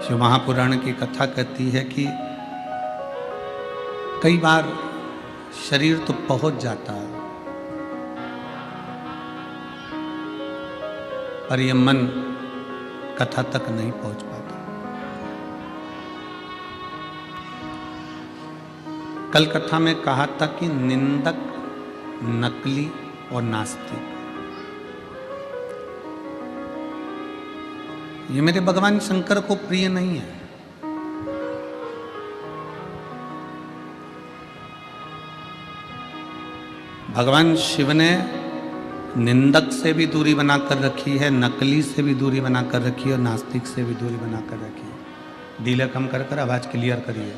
शिव महापुराण की कथा कहती है कि कई बार शरीर तो पहुंच जाता है, पर यह मन कथा तक नहीं पहुंच पाता। कल कथा में कहा था कि निंदक, नकली और नास्तिक, ये मेरे भगवान शंकर को प्रिय नहीं है। भगवान शिव ने निंदक से भी दूरी बनाकर रखी है, नकली से भी दूरी बनाकर रखी है और नास्तिक से भी दूरी बनाकर रखी है। डीलर कम कर आवाज क्लियर करिए।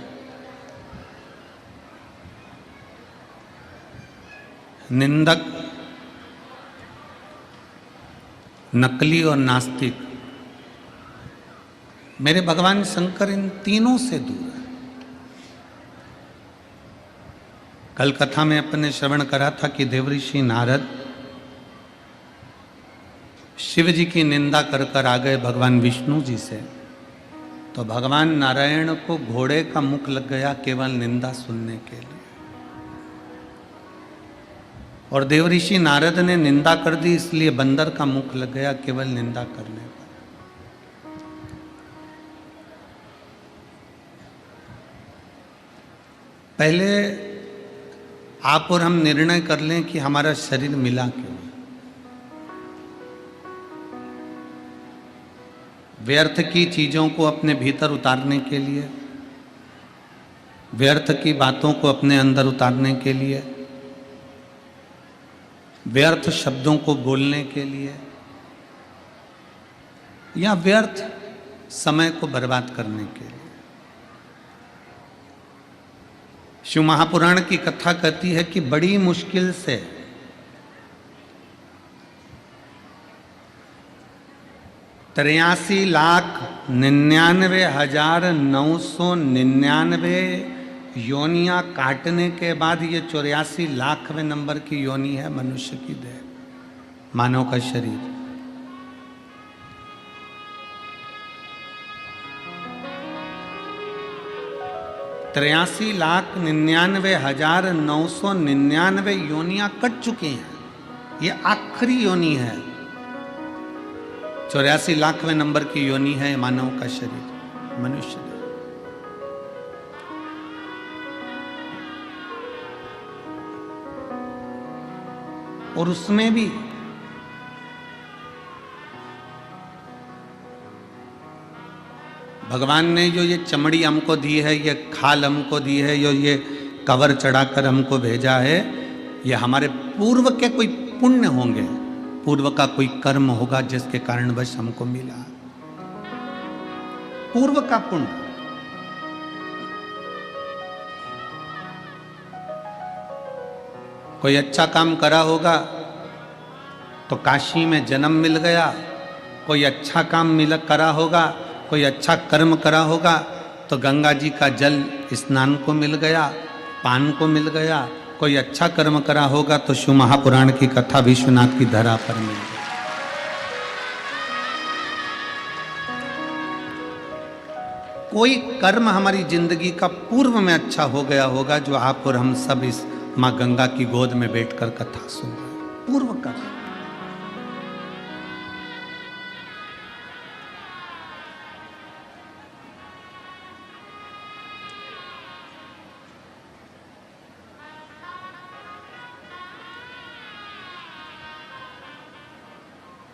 निंदक, नकली और नास्तिक, मेरे भगवान शंकर इन तीनों से दूर है। कल कथा में अपने श्रवण करा था कि देवऋषि नारद शिव जी की निंदा कर कर आ गए भगवान विष्णु जी से, तो भगवान नारायण को घोड़े का मुख लग गया केवल निंदा सुनने के लिए, और देवऋषि नारद ने निंदा कर दी इसलिए बंदर का मुख लग गया केवल निंदा करने पर। पहले आप और हम निर्णय कर लें कि हमारा शरीर मिला क्यों। व्यर्थ की चीजों को अपने भीतर उतारने के लिए, व्यर्थ की बातों को अपने अंदर उतारने के लिए, व्यर्थ शब्दों को बोलने के लिए, या व्यर्थ समय को बर्बाद करने के लिए। शिव महापुराण की कथा कहती है कि बड़ी मुश्किल से तिरासी लाख 99,999 योनियां काटने के बाद ये 84 लाखवें नंबर की योनि है मनुष्य की देह, मानव का शरीर। तिरासी लाख 99,999 योनियां कट चुकी हैं, ये आखिरी योनि है। 84 लाखवें नंबर की योनि है मानव का शरीर, मनुष्य। और उसमें भी भगवान ने जो ये चमड़ी हमको दी है, ये खाल हमको दी है, जो ये कवर चढ़ाकर हमको भेजा है, ये हमारे पूर्व के कोई पुण्य होंगे, पूर्व का कोई कर्म होगा जिसके कारणवश हमको मिला। पूर्व का पुण्य। कोई अच्छा काम करा होगा तो काशी में जन्म मिल गया, कोई अच्छा काम करा होगा, कोई अच्छा कर्म करा होगा तो गंगा जी का जल स्नान को मिल गया, पान को मिल गया। कोई अच्छा कर्म करा होगा तो शिव महापुराण की कथा विश्वनाथ की धरा पर मिल गई। कोई कर्म हमारी जिंदगी का पूर्व में अच्छा हो गया होगा जो आप और हम सब इस माँ गंगा की गोद में बैठकर कथा सुन रहे हैं। पूर्व कर्म।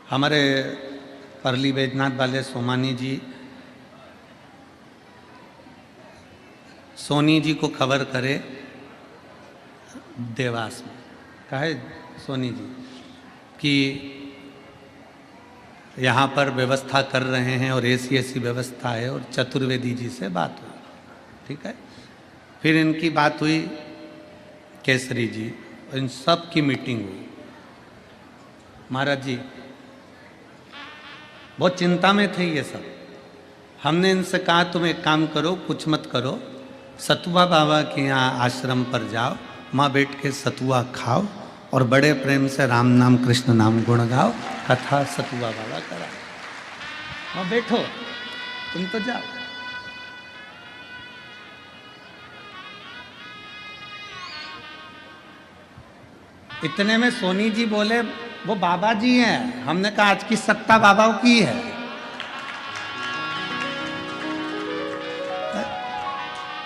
हमारे परली बैजनाथ वाले सोमानी जी, सोनी जी को खबर करे देवास में, कहे सोनी जी कि यहाँ पर व्यवस्था कर रहे हैं और ऐसी व्यवस्था है, और चतुर्वेदी जी से बात हुई। ठीक है, फिर इनकी बात हुई केसरी जी, इन सब की मीटिंग हुई। महाराज जी बहुत चिंता में थे ये सब। हमने इनसे कहा तुम एक काम करो, कुछ मत करो, सतुआ बाबा के यहाँ आश्रम पर जाओ, वहाँ बैठ के सतुआ खाओ और बड़े प्रेम से राम नाम कृष्ण नाम गुण गाओ, कथा सतुआ बाबा करा। वहाँ बैठो, तुम तो जाओ। इतने में सोनी जी बोले वो बाबा जी हैं। हमने कहा आज की सत्ता बाबाओं की है।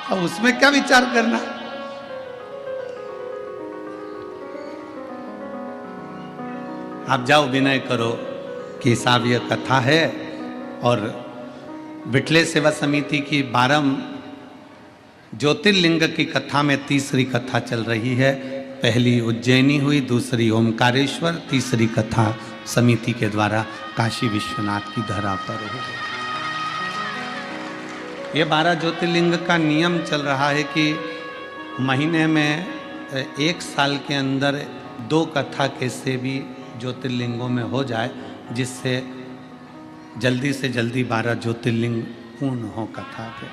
अब उसमें क्या विचार करना। आप जाओ विनय करो कि साहब ये कथा है और बिटले सेवा समिति की 12 ज्योतिर्लिंग की कथा में तीसरी कथा चल रही है। पहली उज्जैनी हुई, दूसरी ओमकारेश्वर, तीसरी कथा समिति के द्वारा काशी विश्वनाथ की धरा पर हुई। ये 12 ज्योतिर्लिंग का नियम चल रहा है कि महीने में 1 साल के अंदर 2 कथा कैसे भी ज्योतिर्लिंगों में हो जाए, जिससे जल्दी से जल्दी 12 ज्योतिर्लिंग पूर्ण हो कथा के।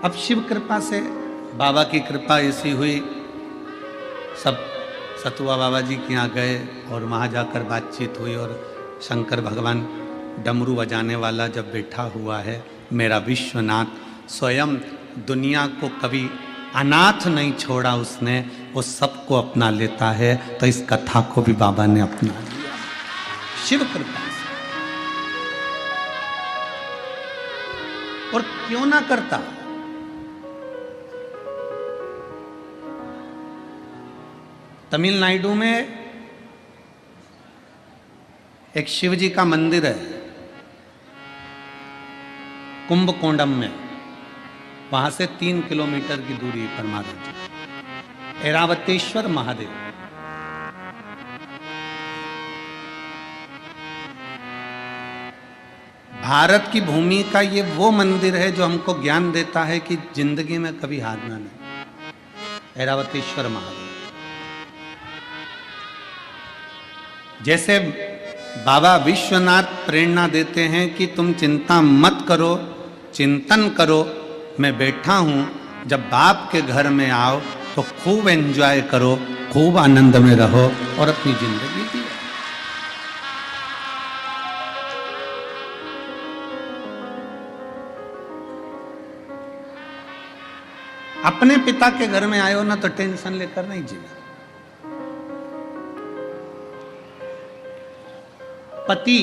अब शिव कृपा से, बाबा की कृपा ऐसी हुई, सब सतुआ बाबा जी के यहाँ गए और वहाँ जाकर बातचीत हुई और शंकर भगवान डमरू बजाने वाला जब बैठा हुआ है, मेरा विश्वनाथ स्वयं दुनिया को कभी अनाथ नहीं छोड़ा उसने, वो सबको अपना लेता है। तो इस कथा को भी बाबा ने अपना लिया शिव कृपा से। और क्यों ना करता। तमिलनाडु में एक शिव जी का मंदिर है कुंभकोणम में, वहां से 3 किलोमीटर की दूरी पर महाराज जी ऐरावतेश्वर महादेव। भारत की भूमि का ये वो मंदिर है जो हमको ज्ञान देता है कि जिंदगी में कभी हारना नहीं। ऐरावतेश्वर महादेव जैसे बाबा विश्वनाथ प्रेरणा देते हैं कि तुम चिंता मत करो, चिंतन करो, मैं बैठा हूं। जब बाप के घर में आओ तो खूब एंजॉय करो, खूब आनंद में रहो और अपनी जिंदगी जियो। अपने पिता के घर में आयो ना तो टेंशन लेकर नहीं जीना। पति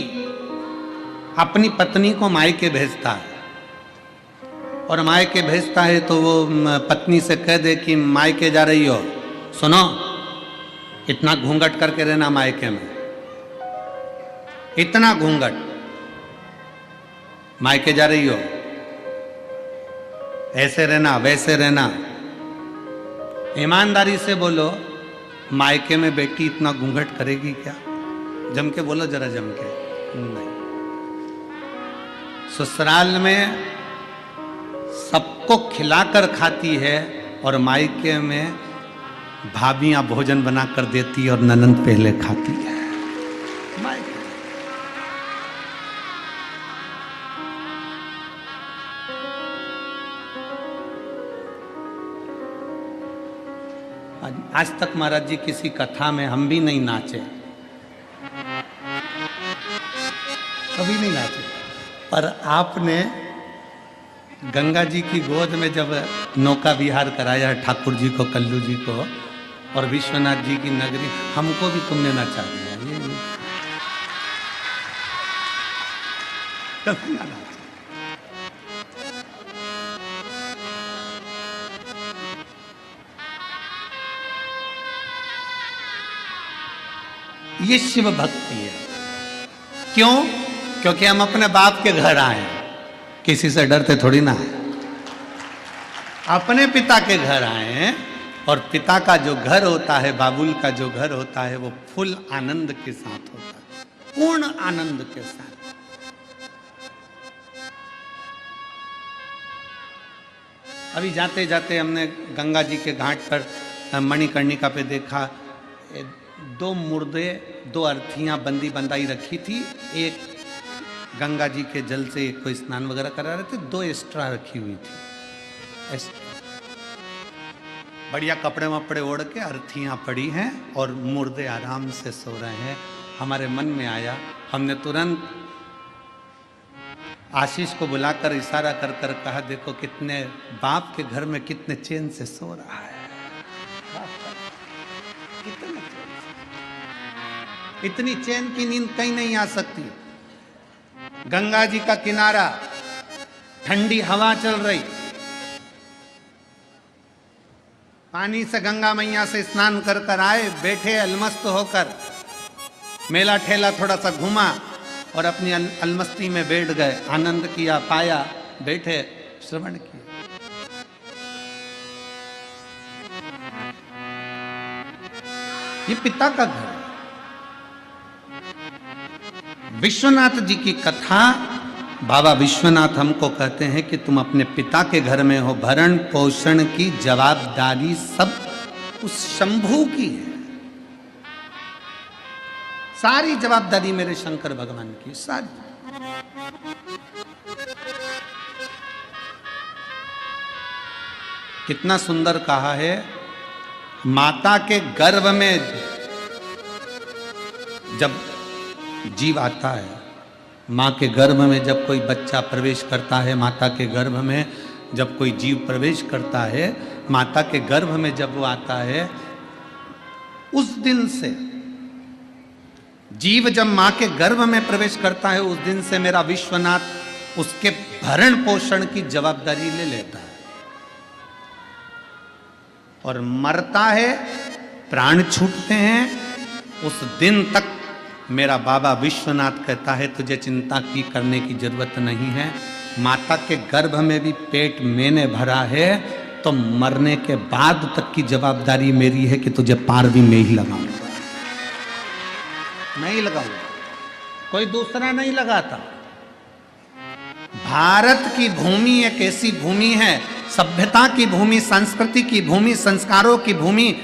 अपनी पत्नी को मायके भेजता है और मायके भेजता है तो वो पत्नी से कह दे कि मायके जा रही हो, सुनो इतना घूंघट करके रहना मायके में, इतना घूंघट, मायके जा रही हो ऐसे रहना वैसे रहना। ईमानदारी से बोलो, मायके में बेटी इतना घूंघट करेगी क्या? जम के बोलो जरा, जम के नहीं। ससुराल में सबको खिलाकर खाती है और मायके में भाभियां भोजन बनाकर देती और ननंद पहले खाती है। मायके आज तक महाराज जी किसी कथा में हम भी नहीं नाचे, कभी नहीं नाचे, पर आपने गंगा जी की गोद में जब नौका विहार कराया ठाकुर जी को, कल्लू जी को और विश्वनाथ जी की नगरी, हमको भी तुमने नचा दिया। कभी ना नाचे। ये शिव भक्ति है। क्यों? क्योंकि हम अपने बाप के घर आए हैं, किसी से डरते थोड़ी ना है। अपने पिता के घर आए हैं और पिता का जो घर होता है, बाबुल का जो घर होता है, वो फुल आनंद के साथ होता है, पूर्ण आनंद के साथ। अभी जाते जाते हमने गंगा जी के घाट पर मणिकर्णिका पे देखा, 2 मुर्दे, 2 अर्थियां बंदी बंदाई रखी थी। एक गंगा जी के जल से कोई स्नान वगैरह करा रहे थे, 2 एक्स्ट्रा रखी हुई थी। बढ़िया कपड़े वपड़े ओढ़ के अर्थियां पड़ी हैं और मुर्दे आराम से सो रहे हैं। हमारे मन में आया, हमने तुरंत आशीष को बुलाकर इशारा कर कर कहा, देखो कितने बाप के घर में कितने चैन से सो रहा है, कितने चैन से। इतनी चैन की नींद कहीं नहीं आ सकती। गंगा जी का किनारा, ठंडी हवा चल रही, पानी से गंगा मैया से स्नान कर कर आए, बैठे अलमस्त होकर, मेला ठेला थोड़ा सा घुमा और अपनी अलमस्ती में बैठ गए, आनंद किया, पाया, बैठे, श्रवण किया। ये पिता का घर है। विश्वनाथ जी की कथा, बाबा विश्वनाथ हमको कहते हैं कि तुम अपने पिता के घर में हो, भरण पोषण की जवाबदारी सब उस शंभू की है। सारी जवाबदारी मेरे शंकर भगवान की, सारी। कितना सुंदर कहा है, माता के गर्भ में जब जीव आता है, माँ के गर्भ में जब कोई बच्चा प्रवेश करता है, माता के गर्भ में जब कोई जीव प्रवेश करता है, माता के गर्भ में जब वो आता है, उस दिन से जीव जब माँ के गर्भ में प्रवेश करता है, उस दिन से मेरा विश्वनाथ उसके भरण पोषण की जवाबदारी ले लेता है। और मरता है, प्राण छूटते हैं, उस दिन तक मेरा बाबा विश्वनाथ कहता है तुझे चिंता की करने की जरूरत नहीं है। माता के गर्भ में भी पेट मैंने भरा है, तो मरने के बाद तक की जवाबदारी मेरी है कि तुझे पार भी मैं ही लगाऊंगा, नहीं लगाऊंगा, कोई दूसरा नहीं लगाता। भारत की भूमि एक ऐसी भूमि है, सभ्यता की भूमि, संस्कृति की भूमि, संस्कारों की भूमि,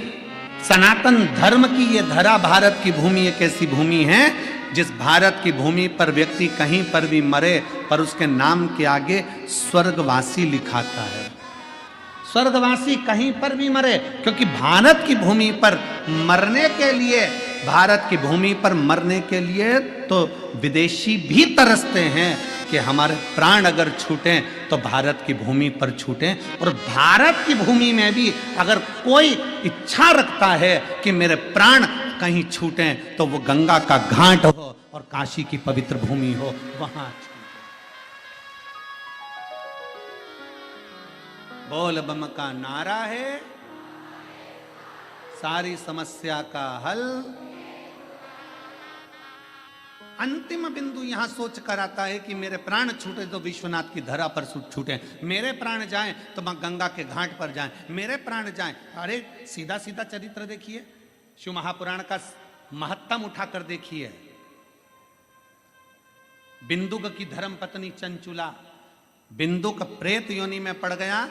सनातन धर्म की ये धरा भारत की भूमि एक ऐसी भूमि है जिस भारत की भूमि पर व्यक्ति कहीं पर भी मरे पर उसके नाम के आगे स्वर्गवासी लिखाता है। स्वर्गवासी कहीं पर भी मरे, क्योंकि भारत की भूमि पर मरने के लिए, भारत की भूमि पर मरने के लिए तो विदेशी भी तरसते हैं कि हमारे प्राण अगर छूटें तो भारत की भूमि पर छूटें। और भारत की भूमि में भी अगर कोई इच्छा रखता है कि मेरे प्राण कहीं छूटें तो वो गंगा का घाट हो और काशी की पवित्र भूमि हो, वहां बोल बम का नारा है, सारी समस्या का हल। अंतिम बिंदु यहां सोच कर आता है कि मेरे प्राण छूटे तो विश्वनाथ की धरा पर छूटे, मेरे प्राण जाएं तो मां गंगा के घाट पर जाएं, मेरे प्राण जाएं। अरे सीधा सीधा चरित्र देखिए, शिव महापुराण का महत्तम उठाकर देखिए। बिंदुक की धर्म पत्नी चंचुला, बिंदुक प्रेत योनि में पड़ गया,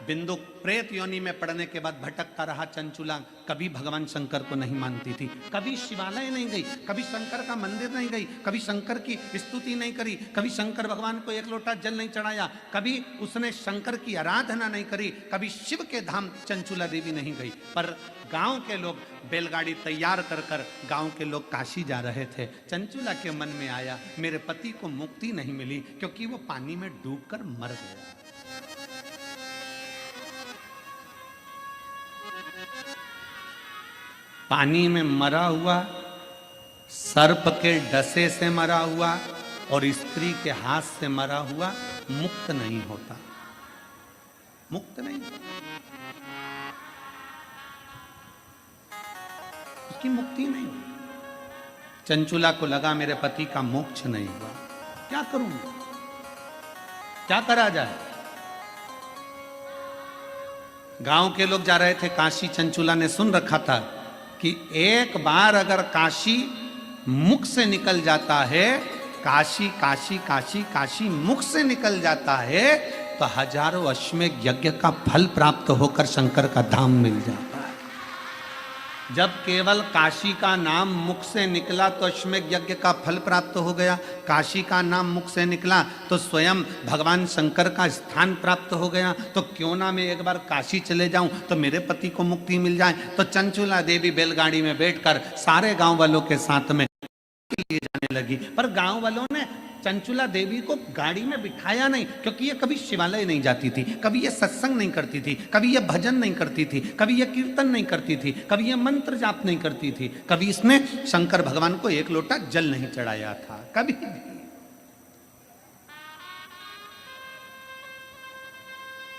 बिंदुक प्रेत योनि में पड़ने के बाद भटकता रहा। चंचुला कभी भगवान शंकर को नहीं मानती थी, कभी शिवालय नहीं गई, कभी शंकर का मंदिर नहीं गई, कभी शंकर की स्तुति नहीं करी, कभी शंकर भगवान को एक लोटा जल नहीं चढ़ाया, कभी उसने शंकर की आराधना नहीं करी, कभी शिव के धाम चंचुला देवी नहीं गई। पर गांव के लोग बैलगाड़ी तैयार कर कर गांव के लोग काशी जा रहे थे। चंचुला के मन में आया मेरे पति को मुक्ति नहीं मिली क्योंकि वो पानी में डूबकर मर गया। पानी में मरा हुआ, सर्प के डसे से मरा हुआ और स्त्री के हाथ से मरा हुआ मुक्त नहीं होता, मुक्त नहीं होता, उसकी मुक्ति नहीं हुई। चंचुला को लगा मेरे पति का मोक्ष नहीं हुआ, क्या करूंगा, क्या करा जाए। गांव के लोग जा रहे थे काशी, चंचुला ने सुन रखा था कि एक बार अगर काशी मुख से निकल जाता है, काशी काशी काशी काशी मुख से निकल जाता है तो हजारों अश्वमेध यज्ञ का फल प्राप्त होकर शंकर का धाम मिल जाता है। जब केवल काशी का नाम मुख से निकला तो अश्वमेध यज्ञ का फल प्राप्त हो गया, काशी का नाम मुख से निकला तो स्वयं भगवान शंकर का स्थान प्राप्त हो गया। तो क्यों ना मैं एक बार काशी चले जाऊं तो मेरे पति को मुक्ति मिल जाए। तो चंचुला देवी बैलगाड़ी में बैठकर सारे गांव वालों के साथ में लिए जाने लगी। पर गांव वालों ने चंचुला देवी को गाड़ी में बिठाया नहीं, क्योंकि ये कभी शिवालय नहीं जाती थी, कभी ये सत्संग नहीं करती थी, कभी ये भजन नहीं करती थी, कभी ये कीर्तन नहीं करती थी, कभी ये मंत्र जाप नहीं करती थी, कभी इसने शंकर भगवान को एक लोटा जल नहीं चढ़ाया था, कभी भी।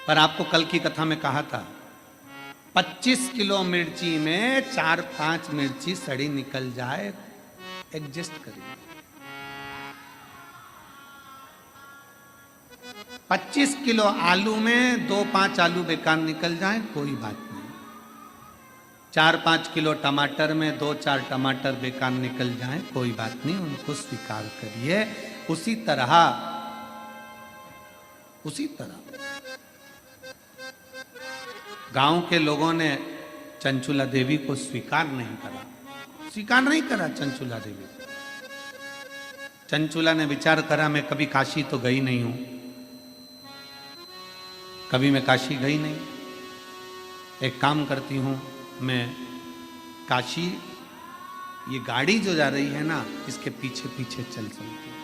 पर आपको कल की कथा में कहा था 25 किलो मिर्ची में 4-5 मिर्ची सड़ी निकल जाए, एडजस्ट करिए। 25 किलो आलू में 2-5 आलू बेकार निकल जाए, कोई बात नहीं। 4-5 किलो टमाटर में 2-4 टमाटर बेकार निकल जाए, कोई बात नहीं, उनको स्वीकार करिए। उसी तरह गांव के लोगों ने चंचुला देवी को स्वीकार नहीं करा चंचुला देवी। चंचुला ने विचार करा, मैं कभी काशी तो गई नहीं हूं, कभी मैं काशी गई नहीं, एक काम करती हूं, मैं काशी, ये गाड़ी जो जा रही है ना, इसके पीछे पीछे चल चलती हूं,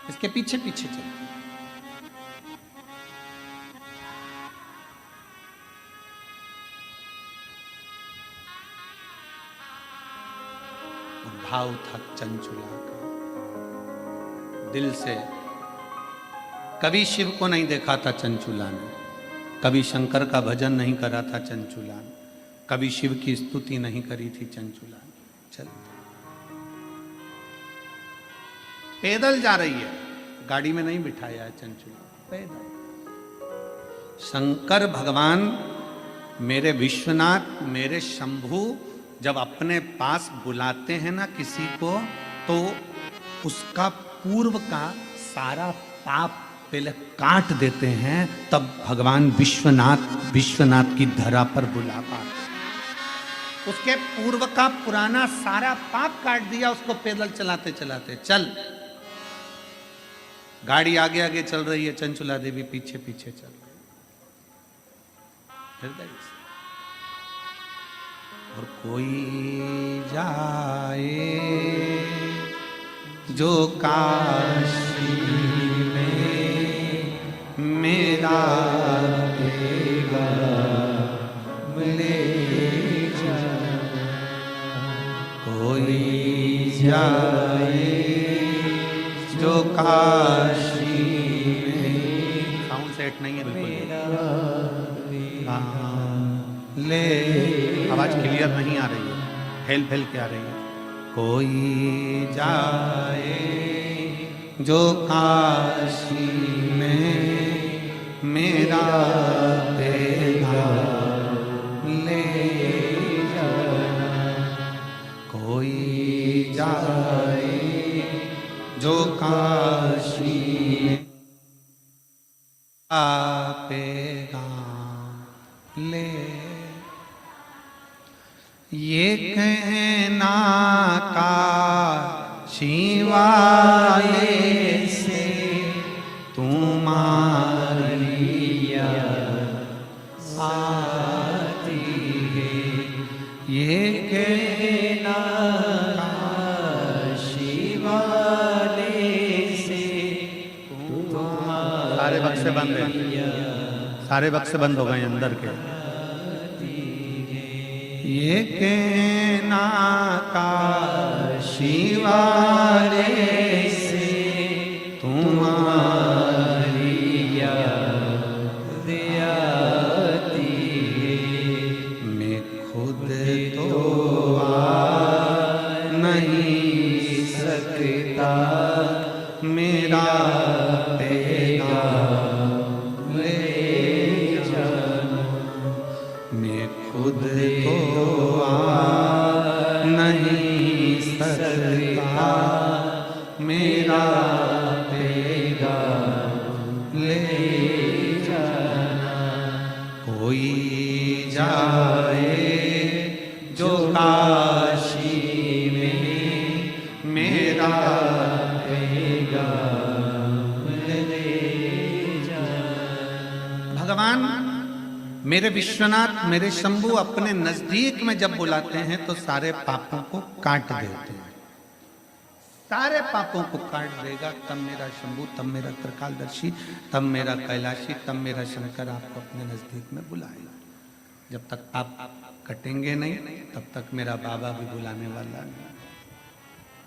इसके पीछे पीछे चलती हूं। भाव था चंचुला का, दिल से। कभी शिव को नहीं देखा था चंचुला ने, कभी शंकर का भजन नहीं करा था चंचुला ने, कभी शिव की स्तुति नहीं करी थी चंचुला ने। चल पैदल जा रही है, गाड़ी में नहीं बिठाया है चंचुला, पैदल। शंकर भगवान, मेरे विश्वनाथ, मेरे शंभू जब अपने पास बुलाते हैं ना किसी को, तो उसका पूर्व का सारा पाप पहले काट देते हैं, तब भगवान विश्वनाथ की धरा पर बुला पाते। उसके पूर्व का पुराना सारा पाप काट दिया उसको, पैदल चलाते चलाते। चल, गाड़ी आगे आगे चल रही है, चंचुला देवी पीछे पीछे चल रही हृदय से। और कोई जाए जो काशी में मेरा देगा ले जा, कोई जाए जो काशी में, साउंड सेट नहीं है बिल्कुल, ले, आवाज क्लियर नहीं आ रही है, फैल फैल के आ रही है। कोई जाए जो काशी में मेरा देगा ले जाना, कोई जाए जो काशी में आपेगा ले। ये कहना काशी वाले से तुम्हारी आती है, ये कहना काशी वाले से तुम्हारी। सारे बक्से बंद हैं, सारे बक्से बंद हो गए अंदर के। ये कहना काशी वाले से तुम्हारी याद आती है, मैं खुद तो आ नहीं सकता, मेरा देगा ले जाना, मैं खुद तो नहीं सकता, मेरा देगा ले जाना, कोई जाए जो काशी में मेरा देगा ले जाना। भगवान मेरे विश्वनाथ, मेरे शंभू अपने नजदीक में जब बुलाते हैं तो सारे पापों को काट देते हैं। सारे पापों को काट देगा, तब मेरा शंभू, तब मेरा त्रिकालदर्शी, तब मेरा कैलाशी, तब मेरा शंकर आपको अपने नजदीक में बुलाएगा। जब तक पाप कटेंगे नहीं तब तक मेरा बाबा भी बुलाने वाला नहीं।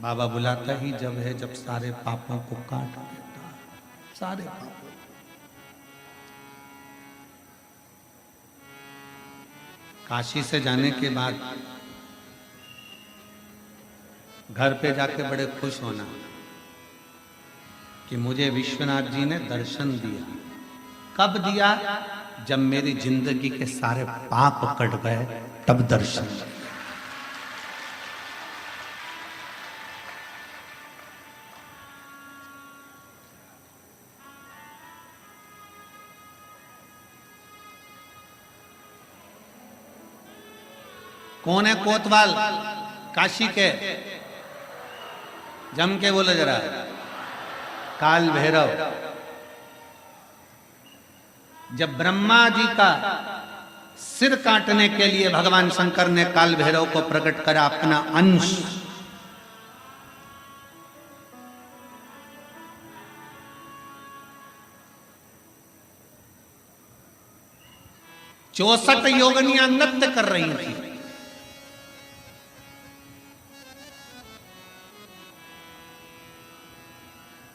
बाबा बुलाता ही जब है जब सारे पापों को काट देता है, सारे पापों। काशी से जाने के बाद घर पे जाके बड़े खुश होना कि मुझे विश्वनाथ जी ने दर्शन दिया। कब दिया? जब मेरी जिंदगी के सारे पाप कट गए तब दर्शन दिया। कौन है कोतवाल काशी के? जम के बोलो जरा। काल भैरव। जब ब्रह्मा जी का सिर काटने के लिए भगवान शंकर ने काल भैरव को प्रकट करा अपना अंश, चौसठ योगिनियां नृत्य कर रही थी।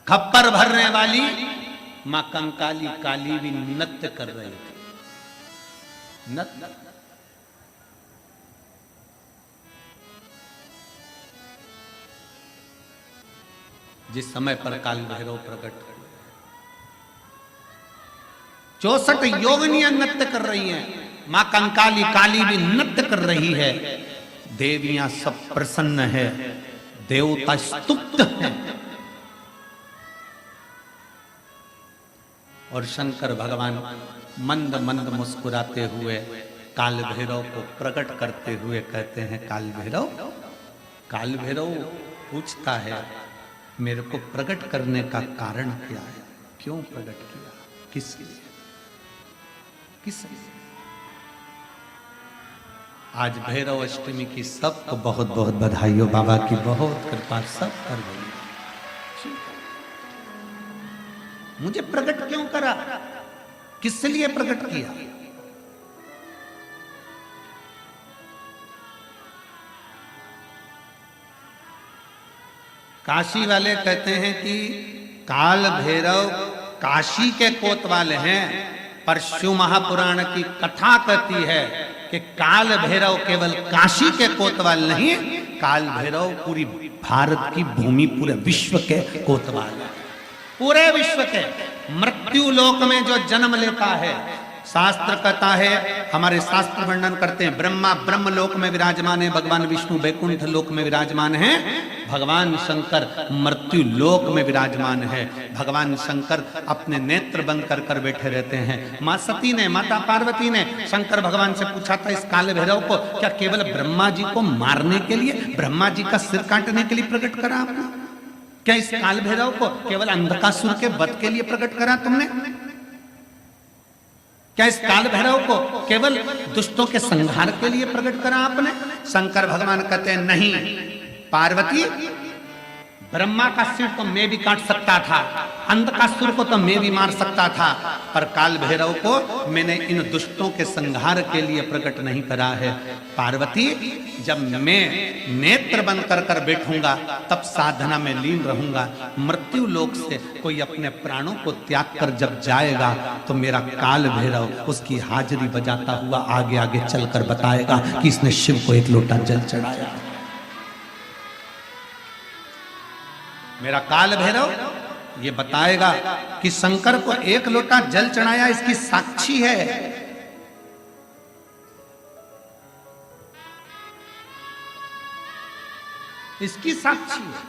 खप्पर भरने वाली मां कंकाली काली भी नृत्य कर रही थी। नृत्य। जिस समय पर काल भैरव प्रकट हुए, 64 योगिनियां नृत्य कर रही हैं, मां कंकाली काली भी नृत्य कर रही है। देवियां सब प्रसन्न है, देवता स्तुप्त हैं। और शंकर भगवान मंद मंद मुस्कुराते हुए काल भैरव को प्रकट करते हुए कहते हैं, काल भैरव। काल भैरव पूछता है, मेरे को प्रकट करने का कारण क्या है? क्यों प्रकट किया? किस लिए? किस लिए? आज भैरव अष्टमी की सबको बहुत बहुत बधाई हो। बाबा की बहुत कृपा सब कर गई। मुझे प्रकट क्यों करा? किस लिए प्रकट किया? काशी वाले कहते हैं कि काल भैरव काशी के कोतवाल हैं, पर शिव महापुराण की कथा कहती है कि काल भैरव केवल काशी के कोतवाल नहीं, काल भैरव पूरी भारत की भूमि, पूरे विश्व के कोतवाल है। पूरे विश्व के मृत्यु लोक में जो जन्म लेता है, शास्त्र कहता है, हमारे शास्त्र वर्णन करते हैं, ब्रह्मा ब्रह्म लोक में विराजमान है, भगवान विष्णु वैकुंठ लोक में विराजमान है, भगवान शंकर मृत्यु लोक में विराजमान है। भगवान शंकर अपने नेत्र बंद कर कर बैठे रहते हैं। मां सती ने, माता पार्वती ने शंकर भगवान से पूछा था, इस काल भैरव को क्या केवल ब्रह्मा जी को मारने के लिए, ब्रह्मा जी का सिर काटने के लिए प्रकट करा आपने? क्या इस काल भैरव को केवल अंधकासुर के वध के लिए प्रकट करा तुमने? क्या इस काल भैरव को केवल दुष्टों के संहार के लिए प्रकट करा आपने? शंकर भगवान कहते हैं, नहीं पार्वती, ब्रह्मा का सिर तो मैं भी काट सकता था, अंधकासुर को तो मैं भी मार सकता था, पर काल भैरव को मैंने इन दुष्टों के संहार के लिए प्रकट नहीं करा है। पार्वती, जब मैं नेत्र बंद कर कर बैठूंगा तब साधना में लीन रहूंगा। मृत्यु लोक से कोई अपने प्राणों को त्याग कर जब जाएगा तो मेरा काल भैरव उसकी हाजिरी बजाता हुआ आगे आगे चलकर बताएगा कि इसने शिव को एक लोटा जल चढ़ाया। मेरा काल भैरव ये बताएगा कि शंकर को एक लोटा जल चढ़ाया, इसकी साक्षी है। इसकी साक्षी है।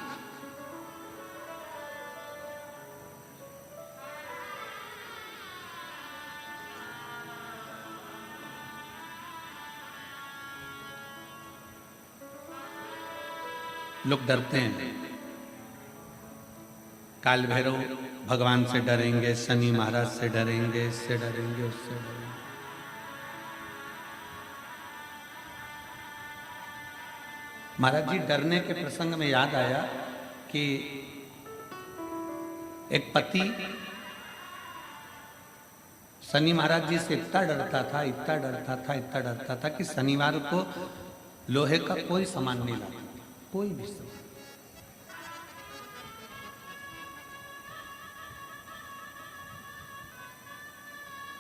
लोग डरते हैं, काल भैरव भगवान से डरेंगे, शनि महाराज से डरेंगे, इससे डरेंगे, उससे डरेंगे। महाराज जी, डरने के प्रसंग में याद आया, कि एक पति शनि महाराज जी से इतना डरता था, इतना डरता था, इतना डरता था कि शनिवार को लोहे का कोई सामान नहीं लाता, कोई भी सामान।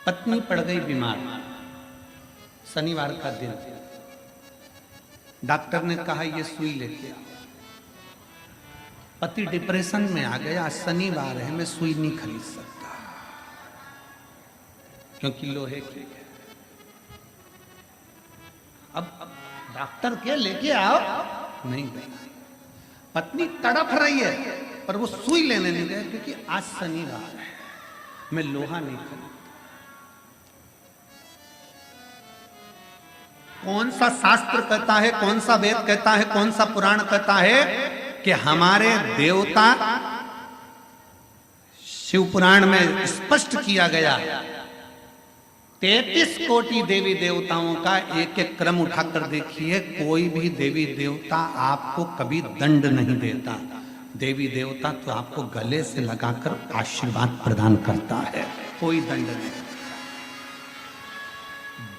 पत्नी पड़ गई बीमार, शनिवार का दिन, डॉक्टर ने कहा ये सुई लेके आओ। पति डिप्रेशन में आ गया, शनिवार है, मैं सुई नहीं खरीद सकता क्योंकि लोहे की है। अब डॉक्टर के लेके आओ, नहीं गई। पत्नी तड़प रही है पर वो सुई लेने नहीं गया क्योंकि आज शनिवार है, मैं लोहा नहीं खरीद। कौन सा शास्त्र कहता है, कौन सा वेद कहता है, कौन सा पुराण कहता है कि हमारे देवता, शिव पुराण में स्पष्ट किया गया 33 कोटि देवी देवताओं का एक एक क्रम उठाकर देखिए, कोई भी देवी देवता आपको कभी दंड नहीं देता। देवी देवता तो आपको गले से लगाकर आशीर्वाद प्रदान करता है, कोई दंड नहीं।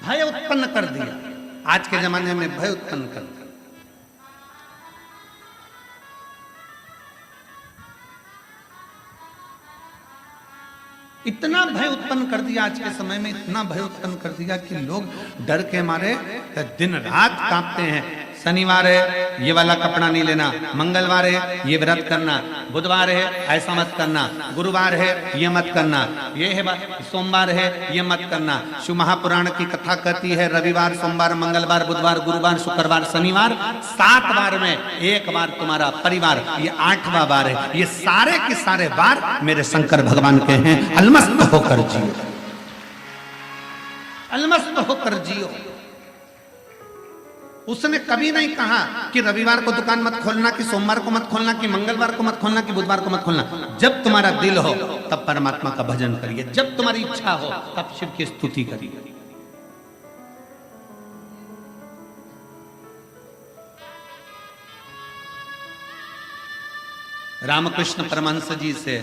भय उत्पन्न कर दिया, आज के जमाने में भय उत्पन्न कर दिया। इतना भय उत्पन्न कर दिया, आज के समय में इतना भय उत्पन्न कर दिया कि लोग डर के मारे दिन रात कांपते हैं। शनिवार है ये वाला कपड़ा नहीं लेना, मंगलवार है ये व्रत करना, बुधवार है ऐसा मत करना, गुरुवार है ये मत करना, ये है सोमवार है ये मत करना। शिव महापुराण की कथा कहती है रविवार, सोमवार, मंगलवार, बुधवार, गुरुवार, शुक्रवार, शनिवार, 7 बार में एक बार तुम्हारा परिवार, ये 8वां बार है। ये सारे के सारे बार मेरे शंकर भगवान के हैं, अलमस्त होकर जियो, अलमस्त होकर जियो। उसने कभी नहीं कहा कि रविवार को दुकान मत खोलना, कि सोमवार को मत खोलना, कि मंगलवार को मत खोलना, कि बुधवार को मत खोलना। जब तुम्हारा दिल हो तब परमात्मा का भजन करिए, जब तुम्हारी इच्छा हो तब शिव की स्तुति करिए। रामकृष्ण परमहंस जी से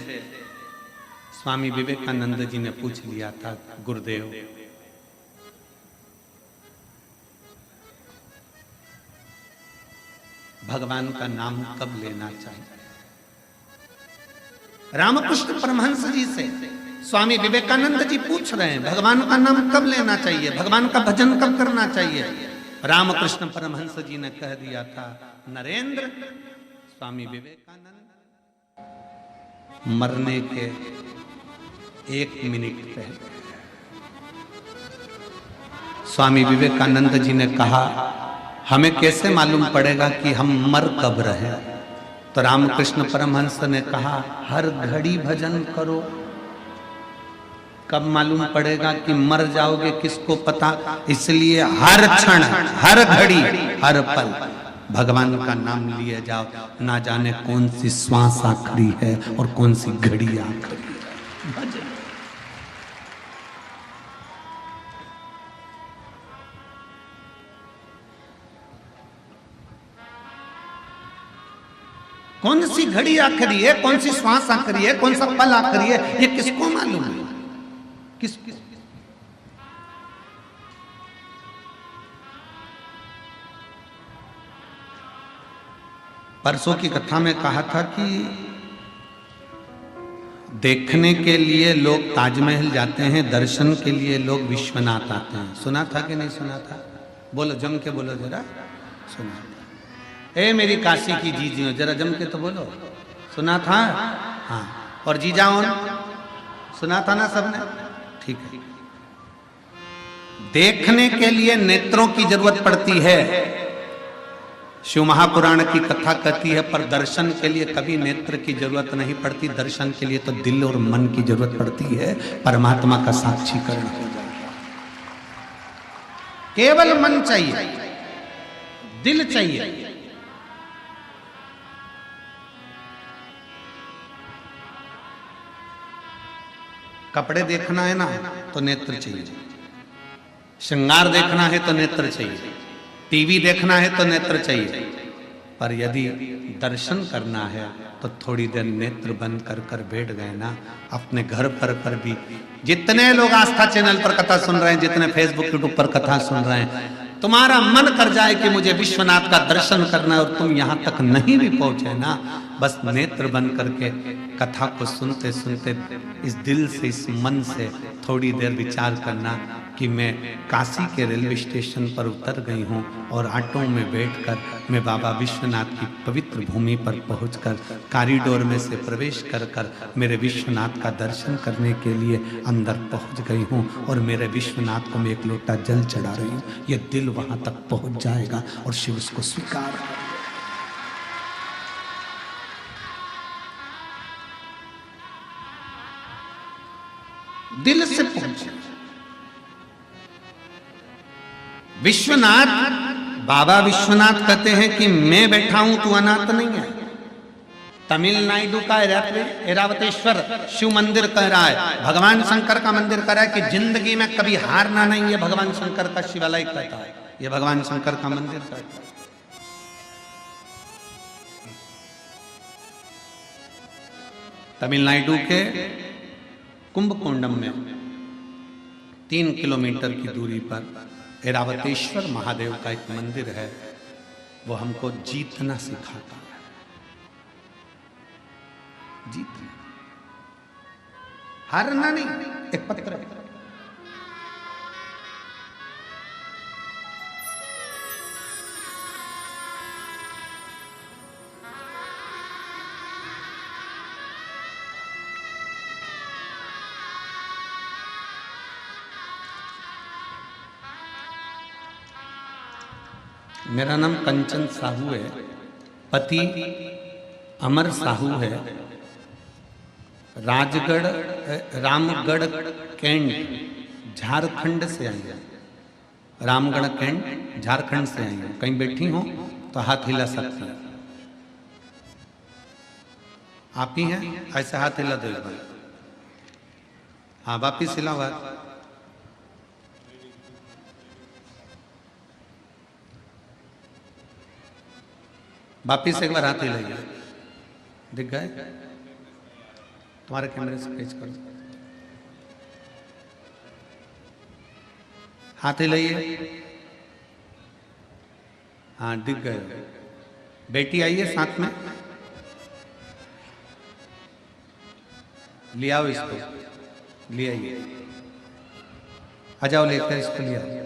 स्वामी विवेकानंद जी ने पूछ लिया था, गुरुदेव भगवान का नाम कब लेना चाहिए? रामकृष्ण परमहंस जी से स्वामी विवेकानंद जी पूछ रहे हैं भगवान का नाम कब लेना चाहिए, भगवान का भजन कब करना चाहिए? रामकृष्ण परमहंस जी ने कह दिया था, नरेंद्र, स्वामी विवेकानंद मरने के 1 मिनट पहले स्वामी विवेकानंद जी ने कहा, हमें कैसे मालूम पड़ेगा कि हम मर कब रहे? तो रामकृष्ण परमहंस ने कहा, हर घड़ी भजन करो। कब मालूम पड़ेगा कि मर जाओगे, किसको पता? इसलिए हर क्षण, हर घड़ी, हर पल भगवान का नाम लिए जाओ। ना जाने कौन सी श्वास आखिरी है और कौन सी घड़ी आखिरी है। भजन कौन सी घड़ी आखिरी है, कौन सी श्वास आखिरी है, कौन सा पल आखिरी है, ये किसको मालूम है? किस परसों की कथा में कहा था कि देखने के लिए लोग ताजमहल जाते हैं, दर्शन के लिए लोग विश्वनाथ आते हैं। सुना था कि नहीं सुना था? बोलो, जम के बोलो जरा। सुना? ए मेरी काशी की जीजियों, जरा जम के तो बोलो। सुना था? हाँ। और जीजाओं, सुना था ना सबने? ठीक है। देखने के लिए नेत्रों की जरूरत पड़ती है, शिव महापुराण की कथा कहती है, पर दर्शन के लिए कभी नेत्र की जरूरत नहीं पड़ती। दर्शन के लिए तो दिल और मन की जरूरत पड़ती है, परमात्मा का साक्षीकरण हो जाए। केवल मन चाहिए, दिल चाहिए। कपड़े देखना है ना तो नेत्र चाहिए, श्रृंगार देखना है तो नेत्र चाहिए, टीवी देखना है तो नेत्र चाहिए, पर यदि दर्शन करना है तो थोड़ी देर नेत्र बंद कर कर बैठ गए ना, अपने घर पर भी जितने लोग आस्था चैनल पर कथा सुन रहे हैं, जितने फेसबुक यूट्यूब पर कथा सुन रहे हैं, तुम्हारा मन कर जाए कि मुझे विश्वनाथ का दर्शन करना है और तुम यहां तक नहीं भी पहुंचे ना, बस नेत्र बंद करके कथा को सुनते सुनते इस दिल से, इस मन से थोड़ी देर विचार करना कि मैं काशी के रेलवे स्टेशन पर उतर गई हूँ और ऑटो में बैठकर मैं बाबा विश्वनाथ की पवित्र भूमि पर पहुंचकर कॉरिडोर में से प्रवेश कर कर मेरे विश्वनाथ का दर्शन करने के लिए अंदर पहुंच गई हूँ और मेरे विश्वनाथ को मैं एक लोटा जल चढ़ा रही हूँ। ये दिल वहां तक पहुंच जाएगा और शिव उसको स्वीकार। दिल से पहुंचे विश्वनाथ। बाबा विश्वनाथ कहते हैं कि मैं बैठा हूं, तू अनाथ नहीं है। तमिलनाडु का ऐरावतेश्वर शिव मंदिर कह रहा है, भगवान शंकर का मंदिर कह रहा है कि जिंदगी में कभी हारना नहीं है। भगवान शंकर का शिवालय कहता है, ये भगवान शंकर का मंदिर कहता है। तमिलनाडु के कुंभकोंडम में 3 किलोमीटर की दूरी पर ऐरावतेश्वर महादेव का एक मंदिर है। वो हमको जीतना सिखाता है, जीतना, हारना नहीं। एक पत्र है, मेरा नाम कंचन साहू है, पति अमर साहू है, राजगढ़ रामगढ़ कैंट झारखंड से आई है। रामगढ़ कैंट झारखंड से आई हूँ। कहीं बैठी हो तो हाथ हिला सकती है। आप ही हैं? ऐसे हाथ हिला दो एक बार। हाँ, वापिस हिलाओ हाथ। वापिस एक बार हाथ हिलाइए। दिख गए? तुम्हारे कैमरे से पेच करो, हाथ हिलाइए। हाँ, दिख गए। बेटी आई है साथ में, ले आओ इसको, ले आइए। आ जाओ, लेकर इसको ले आओ।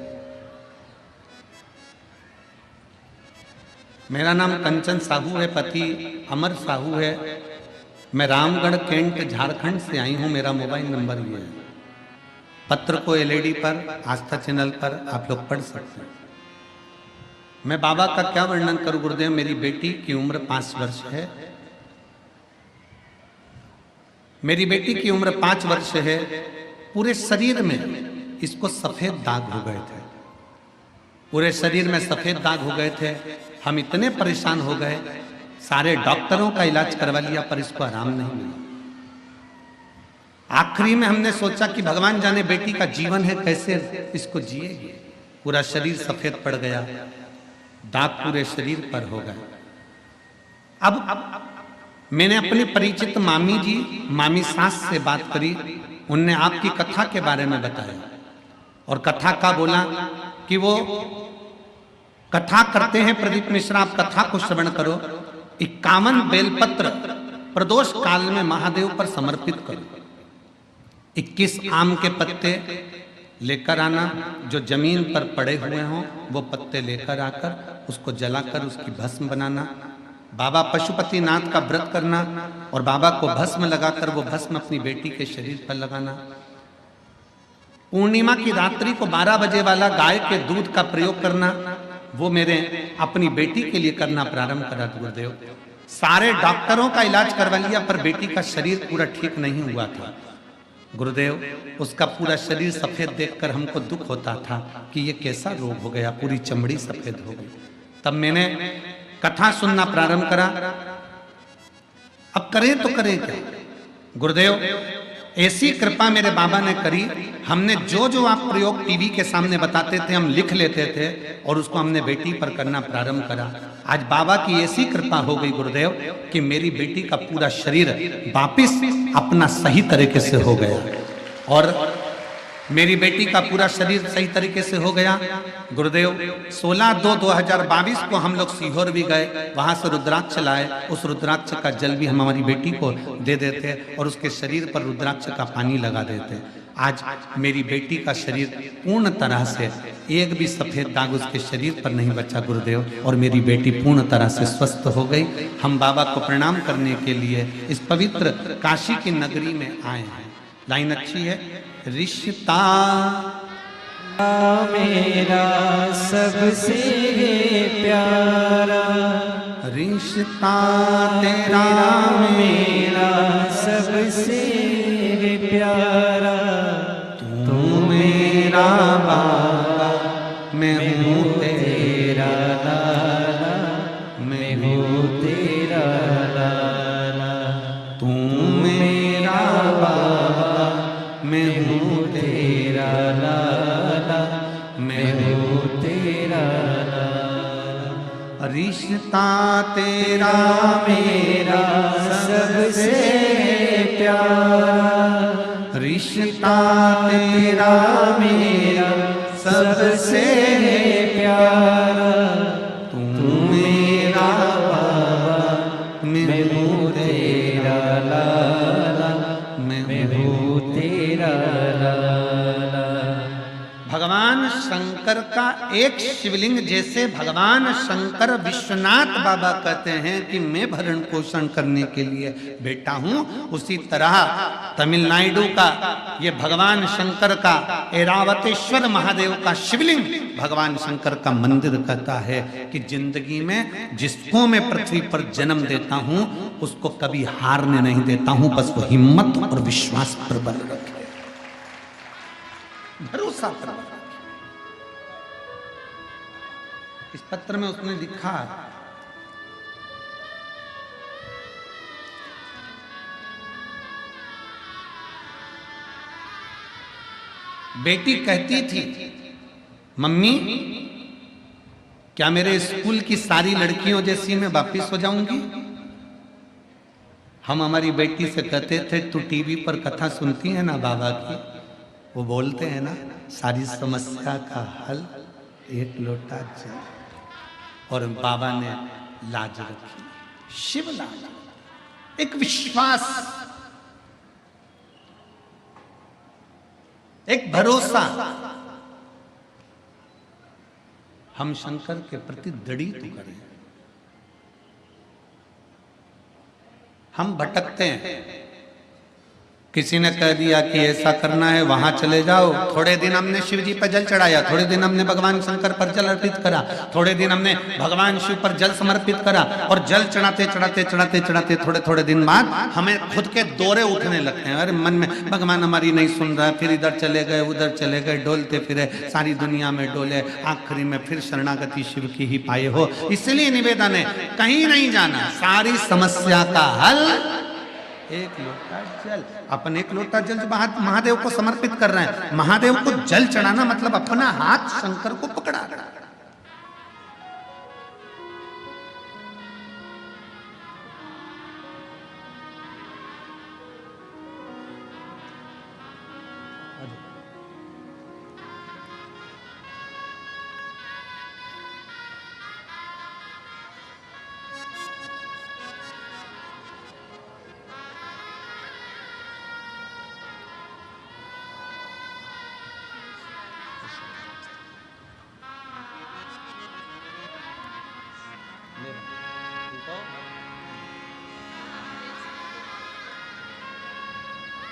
मेरा नाम कंचन साहू है, पति अमर साहू है। मैं रामगढ़ कैंट झारखंड से आई हूँ। मेरा मोबाइल नंबर ये है। पत्र को एलईडी पर, आस्था चैनल पर आप लोग पढ़ सकते हैं। मैं बाबा का क्या वर्णन करूं गुरुदेव। मेरी बेटी की उम्र 5 वर्ष है। मेरी बेटी की उम्र 5 वर्ष है। पूरे शरीर में इसको सफेद दाग हो गए थे। पूरे शरीर में सफेद दाग हो गए थे। हम इतने परेशान हो गए, सारे डॉक्टरों का इलाज करवा लिया पर इसको आराम नहीं मिला। आखिरी में हमने सोचा कि भगवान जाने बेटी का जीवन है, कैसे इसको जिएगी। पूरा शरीर सफेद पड़ गया, दाग पूरे शरीर पर हो गए। अब मैंने अपने परिचित मामी जी, मामी सास से बात करी। उनने आपकी कथा के बारे में बताया और कथा का बोला कि वो कथा करते हैं प्रदीप मिश्रा, आप कथा को श्रवण करो। 51 बेलपत्र प्रदोष काल में महादेव पर समर्पित करो। 21 आम के पत्ते लेकर आना, जो जमीन पर पड़े हुए हों वो पत्ते लेकर आकर उसको जलाकर उसकी भस्म बनाना। बाबा पशुपतिनाथ का व्रत करना और बाबा को भस्म लगाकर वो भस्म अपनी बेटी के शरीर पर लगाना। पूर्णिमा की रात्रि को 12 बजे वाला गाय के दूध का प्रयोग करना, वो मेरे अपनी बेटी के लिए करना प्रारंभ करा गुरुदेव। सारे डॉक्टरों का इलाज करवा लिया पर बेटी का शरीर पूरा ठीक नहीं हुआ था गुरुदेव। उसका पूरा शरीर सफेद देखकर हमको दुख होता था कि ये कैसा रोग हो गया, पूरी चमड़ी सफेद हो गई। तब मैंने कथा सुनना प्रारंभ करा। अब करें तो करें क्या गुरुदेव। ऐसी कृपा मेरे बाबा ने करी। हमने जो जो आप प्रयोग टीवी के सामने बताते थे हम लिख लेते थे और उसको हमने बेटी पर करना प्रारंभ करा। आज बाबा की ऐसी कृपा हो गई गुरुदेव कि मेरी बेटी का पूरा शरीर वापिस अपना सही तरीके से हो गया, और मेरी बेटी का पूरा शरीर सही तरीके से हो गया। गुरुदेव 16/2/2022 को हम लोग सीहोर भी गए, वहां से रुद्राक्ष लाए, उस रुद्राक्ष का जल भी हम हमारी बेटी को दे देते और उसके शरीर पर रुद्राक्ष का पानी लगा देते। आज मेरी बेटी का शरीर पूर्ण तरह से एक भी सफेद दाग उसके शरीर पर नहीं बचा गुरुदेव, और मेरी बेटी पूर्ण तरह से स्वस्थ हो गई। हम बाबा को प्रणाम करने के लिए इस पवित्र काशी की नगरी में आए हैं। लाइन अच्छी है। रिश्ता मेरा सबसे प्यारा, रिश्ता तेरा मेरा सबसे प्यारा, तू मेरा बाबा, मैं हूँ तेरा लाला, मैं हूँ तेरा लाला, तू मेरा बाबा, मैं हूँ तेरा लाला, मैं हूँ तेरा लाला। रिश्ता तेरा मेरा सबसे प्यारा, रिश्ता तेरा मेरा सबसे प्यारा, तू मेरा बाबा, मैं हूँ तेरा लाला, मैं हूँ तेरा लाला। भगवान शंकर का एक शिवलिंग, जैसे भगवान शंकर विश्वनाथ बाबा कहते हैं कि मैं भरण पोषण करने के लिए बेटा हूं, उसी तरह तमिलनाडु का ये भगवान शंकर का ऐरावतेश्वर महादेव का शिवलिंग भगवान शंकर का मंदिर कहता है कि जिंदगी में जिसको मैं पृथ्वी पर जन्म देता हूं उसको कभी हारने नहीं देता हूं, बस वो हिम्मत और विश्वास प्रबल रखे, भरोसा प्रबल रखे। इस पत्र में उसने लिखा, बेटी कहती थी मम्मी क्या मेरे स्कूल की सारी लड़कियों जैसी मैं वापिस हो जाऊंगी। हम हमारी बेटी से कहते थे तू टीवी पर कथा सुनती है ना बाबा की, वो बोलते हैं ना सारी समस्या का हल एक लोटा जल, और बाबा ने लाज रखी, शिव लाज, एक विश्वास, एक भरोसा। हम शंकर के प्रति दृढ़ करें। हम भटकते हैं, किसी ने कह दिया कि ऐसा करना है वहां चले जाओ, थोड़े दिन हमने शिव जी पर जल चढ़ाया, थोड़े दिन हमने भगवान शंकर पर जल अर्पित करा, थोड़े दिन हमने भगवान शिव पर जल समर्पित करा, और जल चढ़ाते चढ़ाते चढ़ाते चढ़ाते थोड़े थोड़े दिन बाद हमें खुद के दौरे उठने लगते हैं। अरे मन में भगवान हमारी नहीं सुन रहा है, फिर इधर चले गए उधर चले गए, डोलते फिरे सारी दुनिया में डोले, आखिरी में फिर शरणागति शिव की ही पाए हो। इसलिए निवेदन है कहीं नहीं जाना, सारी समस्या का हल एक लोटा जल। अपन एक लोटा जल महादेव को समर्पित कर रहे हैं, महादेव को जल चढ़ाना मतलब अपना हाथ शंकर को पकड़ा।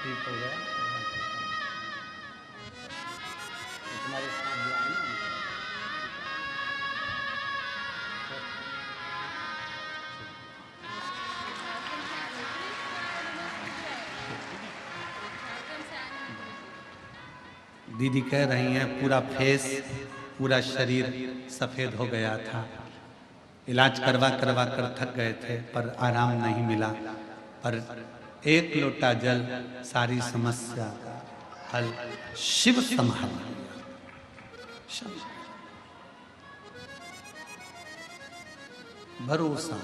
ठीक हो गया तुम्हारे साथ जो आए ना, दीदी कह रही हैं पूरा फेस पूरा शरीर सफेद हो गया था, इलाज करवा करवा कर थक गए थे पर आराम नहीं मिला, पर एक लोटा जल सारी समस्या का हल शिव संभाल लिया। भरोसा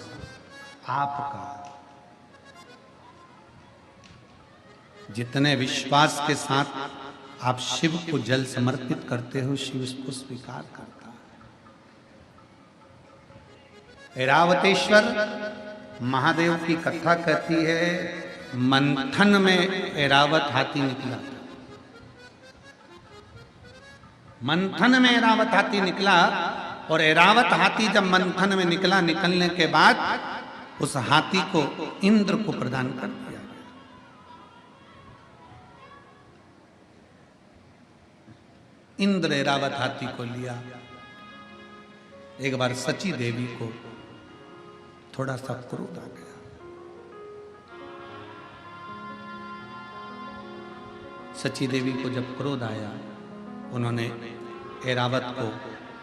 आपका। जितने विश्वास के साथ आप शिव को जल समर्पित करते हो, शिव उसको स्वीकार करता है। ऐरावतेश्वर महादेव की कथा कहती है, मंथन में ऐरावत हाथी निकला। मंथन में ऐरावत हाथी निकला, और ऐरावत हाथी जब मंथन में निकला, निकलने के बाद उस हाथी को इंद्र को प्रदान कर दिया। इंद्र ऐरावत हाथी को लिया। एक बार सची देवी को थोड़ा सा क्रोध आ गया। सची देवी को जब क्रोध आया, उन्होंने ऐरावत को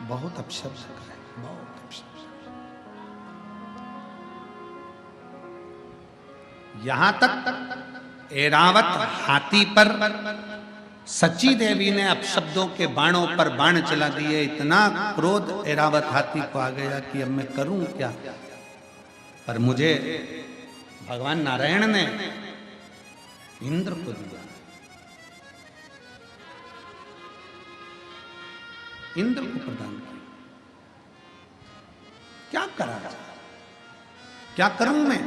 बहुत अपशब्द कहा, बहुत अपशब्द। यहां तक ऐरावत हाथी पर सची देवी ने अपशब्दों के बाणों पर बाण चला दिए। इतना क्रोध ऐरावत हाथी को आ गया कि अब मैं करूं क्या। पर मुझे भगवान नारायण ने इंद्र को दिया। इंद्र को प्रदान किया। क्या करा जाए, क्या करूं मैं।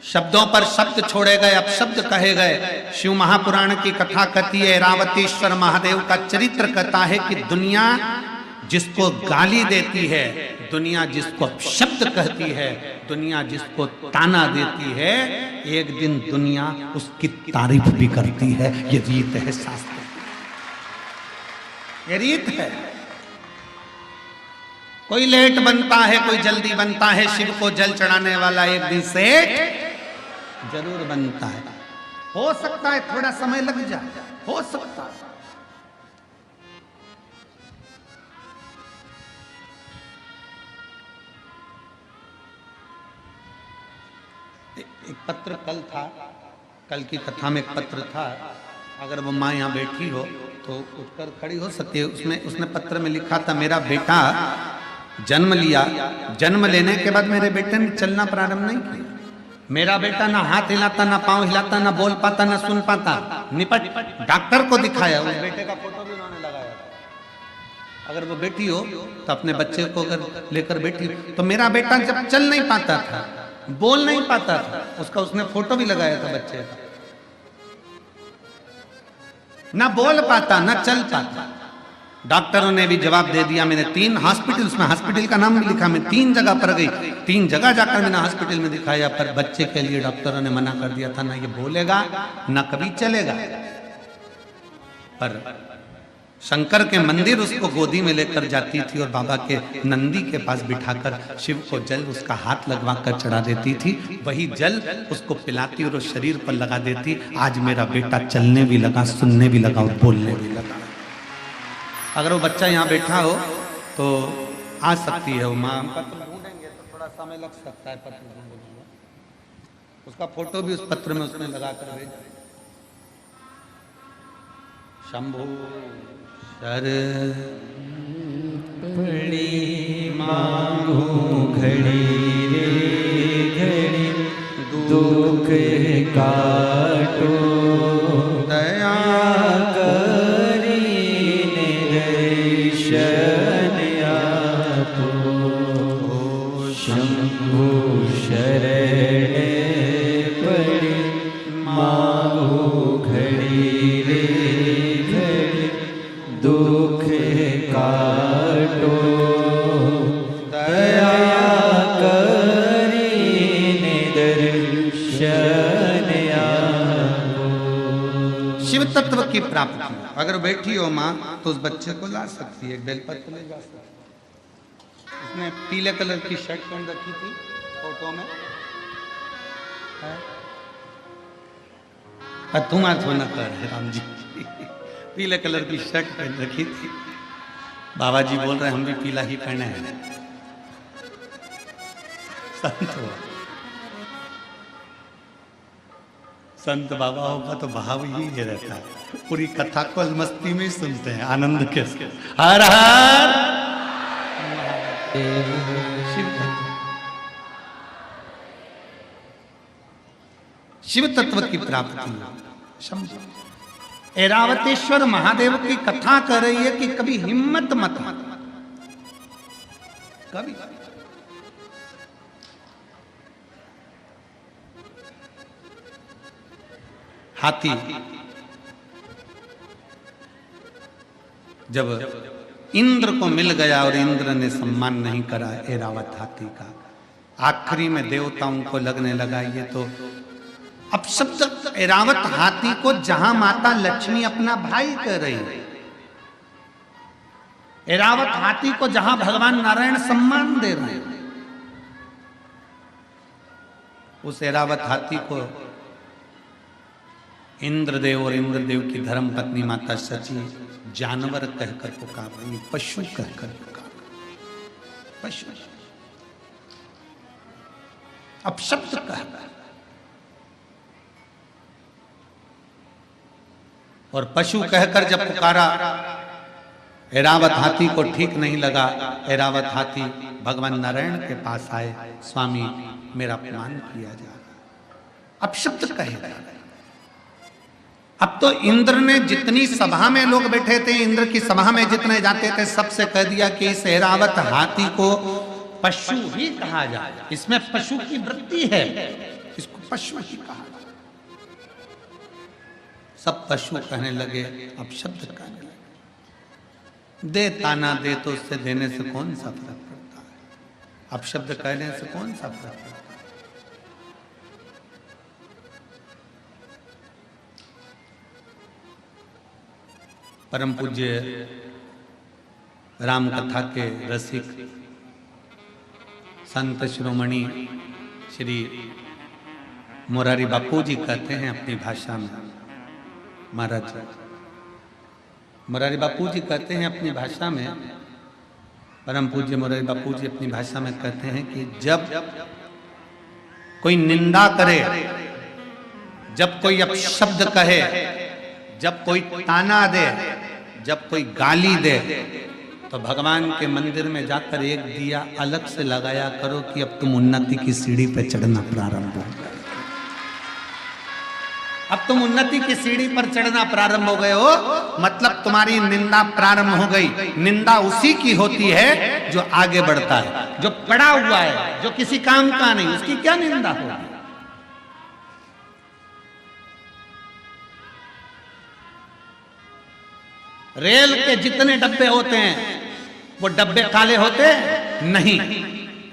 शब्दों पर शब्द छोड़े गए, अपशब्द कहे गए। शिव महापुराण की कथा कहती है, ऐरावतेश्वर महादेव का चरित्र कहता है कि दुनिया जिसको गाली देती है, दुनिया जिसको अपशब्द कहती है, दुनिया जिसको ताना देती है, एक दिन दुनिया उसकी तारीफ भी करती है। ये रीत है शास्त्र, ये रीत है। कोई लेट बनता है, कोई जल्दी बनता है। शिव को जल चढ़ाने वाला एक दिन सेठ जरूर बनता है। हो सकता है थोड़ा समय लग जाए, हो सकता है। एक पत्र कल था, कल की कथा में एक पत्र था। अगर वो माँ यहाँ बैठी हो तो उठकर खड़ी हो सकती है। उसने पत्र में लिखा था, मेरा बेटा जन्म लिया, जन्म लेने के बाद मेरे बेटे ने चलना प्रारंभ नहीं किया। मेरा बेटा ना हाथ हिलाता, ना पांव हिलाता, ना बोल पाता, ना सुन पाता। निपट डॉक्टर को दिखाया, उस बेटे का फोटो भी उन्होंने लगाया। अगर वो बेटी हो तो अपने बच्चे को अगर लेकर बैठी, तो मेरा बेटा जब चल नहीं पाता था, बोल नहीं पाता था, उसका उसने फोटो भी लगाया था बच्चे का। ना बोल पाता, ना चल पाता। डॉक्टरों ने भी जवाब दे दिया। मैंने 3 हॉस्पिटल, उसमें हॉस्पिटल का नाम भी लिखा, मैं 3 जगह पर गई, 3 जगह जाकर मैंने हॉस्पिटल में दिखाया। पर बच्चे के लिए डॉक्टरों ने मना कर दिया था, ना ये बोलेगा ना कभी चलेगा। पर शंकर के मंदिर उसको गोदी में लेकर जाती थी और बाबा के नंदी के पास बिठाकर शिव को जल उसका हाथ लगवा कर चढ़ा देती थी। वही जल उसको पिलाती और उस शरीर पर लगा देती। आज मेरा बेटा चलने भी लगा, सुनने भी लगा और बोलने भी लगा। अगर वो बच्चा यहाँ बैठा हो तो आ सकती है वो माँ। पत्र ढूंढेंगे तो थोड़ा समय लग सकता है, पत्र ढूंढेंगे। उसका फोटो भी उस पत्र में उसने लगा कर भेजा। शंभु शर पड़ी मांगू घड़ी रे घड़ी, दुख काटो दया शंभु शरण पड़ी मांगो घड़ी रे घड़ी, दुख काटो दया करीने दर्शन आपो। शिव तत्व की प्राप्ति अगर बैठी हो माँ तो उस बच्चे को ला सकती है, एक बेलपत्र ले जा सकती है। उसने पीले कलर की शर्ट पहन रखी थी फोटो में, तुम्हारा थोड़ा कर है राम जी। पीले कलर की शर्ट पहन रखी थी। बाबा जी बोल रहे हम भी पीला ही पहने हैं। संत हो, संत बाबा होगा तो भाव ही रहता है। पूरी कथा को मस्ती में ही सुनते हैं, आनंद के। हर हर शिव शिव तत्व की प्राप्ति हो। समझो, ऐरावतेश्वर महादेव की कथा कर रही है कि कभी हिम्मत मत कभी हाथी जब इंद्र को मिल गया और इंद्र ने सम्मान नहीं करा ऐरावत हाथी का, आखिरी में देवताओं को लगने लगा ये तो अपशब्द ऐरावत हाथी को जहां माता लक्ष्मी अपना भाई कह रही है, ऐरावत हाथी को जहां भगवान नारायण सम्मान दे रहे हैं, उस ऐरावत हाथी को इंद्रदेव और इंद्रदेव की धर्म पत्नी माता सची जानवर कहकर पुकार रही, पशु कहकर पुकार, पशु अपशब्द कहकर। और पशु कहकर जब पुकारा, ऐरावत हाथी को ठीक नहीं लगा। ऐरावत हाथी भगवान नारायण के पास आए, स्वामी मेरा अपमान किया जा रहा, अपशब्द कहेगा। अब तो इंद्र ने जितनी सभा में लोग बैठे थे, इंद्र की सभा में जितने जाते थे, सबसे कह दिया कि इस ऐरावत हाथी को पशु ही कहा जाए, इसमें पशु की वृत्ति है, इसको पशु ही कहा जाए। सब पशु कहने लगे, अपशब्द कहने लगे। दे ताना दे तो उससे देने से कौन सा फर्क पड़ता है, अपशब्द कहने से कौन सा फर्क पड़ता है। परम पूज्य राम कथा के रसिक संत शिरोमणि श्री मोरारी बापू जी कहते हैं अपनी भाषा में, महाराज मोरारी बापू जी कहते हैं अपनी भाषा में, परम पूज्य मोरारी बापू जी अपनी भाषा में कहते हैं कि जब कोई निंदा करे, जब कोई अपशब्द कहे, जब कोई ताना दे, जब कोई गाली दे, तो भगवान के मंदिर में जाकर एक दिया अलग से लगाया करो कि अब तुम उन्नति की सीढ़ी पे चढ़ना प्रारंभ हो गए, अब तुम उन्नति की सीढ़ी पर चढ़ना प्रारंभ हो गए हो, मतलब तुम्हारी निंदा प्रारंभ हो गई। निंदा उसी की होती है जो आगे बढ़ता है, जो पड़ा हुआ है, जो किसी काम का नहीं, उसकी क्या निंदा होगी। रेल के जितने डब्बे होते हैं वो डब्बे काले होते नहीं,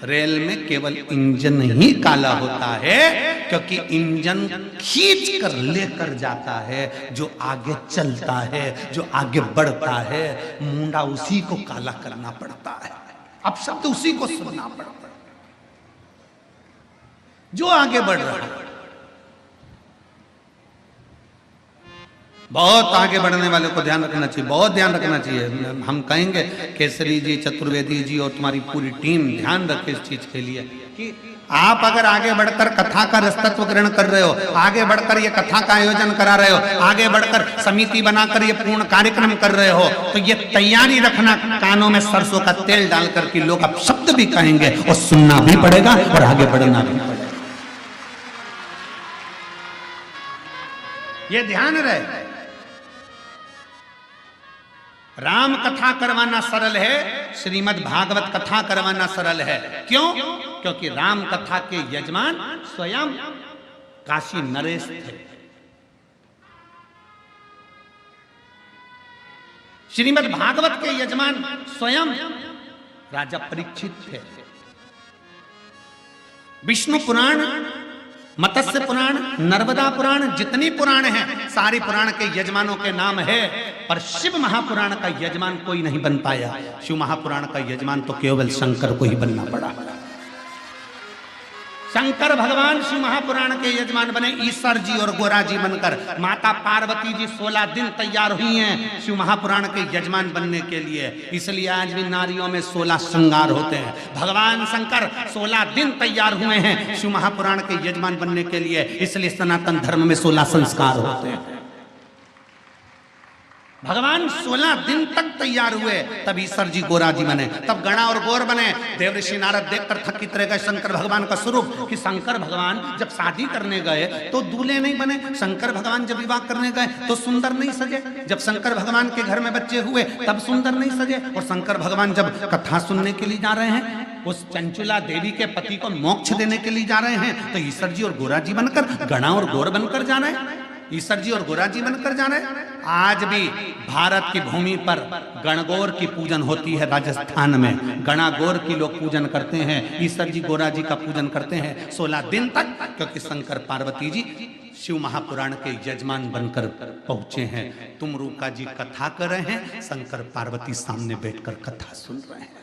रेल में केवल इंजन ही काला होता है, क्योंकि इंजन खींच कर लेकर जाता है, जो आगे चलता है, जो आगे बढ़ता है, मुंडा उसी को काला करना पड़ता है, अब शब्द उसी को सुनना पड़ता है, जो आगे बढ़ रहा है। बहुत आगे बढ़ने वाले को ध्यान रखना चाहिए, बहुत ध्यान रखना चाहिए। हम कहेंगे केसरी जी, चतुर्वेदी जी और तुम्हारी पूरी टीम ध्यान रखे इस चीज के लिए कि आप अगर आगे बढ़कर कथा का रसतत्व ग्रहण कर रहे हो, आगे बढ़कर ये कथा का आयोजन करा रहे हो, आगे बढ़कर समिति बनाकर ये पूर्ण कार्यक्रम कर रहे हो, तो ये तैयारी रखना कानों में सरसों का तेल डालकर कि लोग अब शब्द भी कहेंगे और सुनना भी पड़ेगा और आगे बढ़ना भी पड़ेगा, ये ध्यान रहे। राम कथा करवाना सरल है, श्रीमद् भागवत कथा करवाना सरल है। क्यों? क्योंकि राम कथा के यजमान स्वयं काशी नरेश थे। श्रीमद् भागवत के यजमान स्वयं राजा परीक्षित थे। विष्णु पुराण, मत्स्य पुराण, नर्मदा पुराण, जितनी पुराण हैं सारी पुराण के यजमानों के नाम है, पर शिव महापुराण का यजमान कोई नहीं बन पाया। शिव महापुराण का यजमान तो केवल शंकर को ही बनना पड़ा। शंकर भगवान शिव महापुराण के यजमान बने, ईश्वर जी और गोरा जी बनकर। माता पार्वती जी 16 दिन तैयार हुई हैं शिव महापुराण के यजमान बनने के लिए, इसलिए आज भी नारियों में 16 श्रृंगार होते हैं। भगवान शंकर 16 दिन तैयार हुए हैं शिव महापुराण के यजमान बनने के लिए, इसलिए सनातन धर्म में 16 संस्कार होते हैं। भगवान 16 दिन तक तैयार हुए, तब ईश्वर जी गोरा जी बने, तब गणा और गौर बने। देवऋषि नारद देखकर थकित रह गए शंकर भगवान का स्वरूप, कि शंकर भगवान जब शादी करने गए तो दूल्हे नहीं बने, शंकर भगवान जब विवाह करने गए तो सुंदर नहीं सजे, जब शंकर भगवान के घर में बच्चे हुए तब सुंदर नहीं सजे, और शंकर भगवान जब कथा सुनने के लिए जा रहे हैं, उस चंचुला देवी के पति को मोक्ष देने के लिए जा रहे हैं, तो ईश्वर जी और गोरा जी बनकर, गणा और गौर बनकर जा रहे हैं, ईश्वर जी और गोरा जी बनकर जा रहे हैं। आज भी भारत की भूमि पर गणगौर की पूजन होती है, राजस्थान में गणा गौर की लोग पूजन करते हैं, ईश्वर जी गोरा जी का पूजन करते हैं 16 दिन तक, क्योंकि शंकर पार्वती जी शिव महापुराण के यजमान बनकर पहुंचे हैं। तुम रूका जी कथा कर रहे हैं, शंकर पार्वती सामने बैठकर कथा सुन रहे हैं।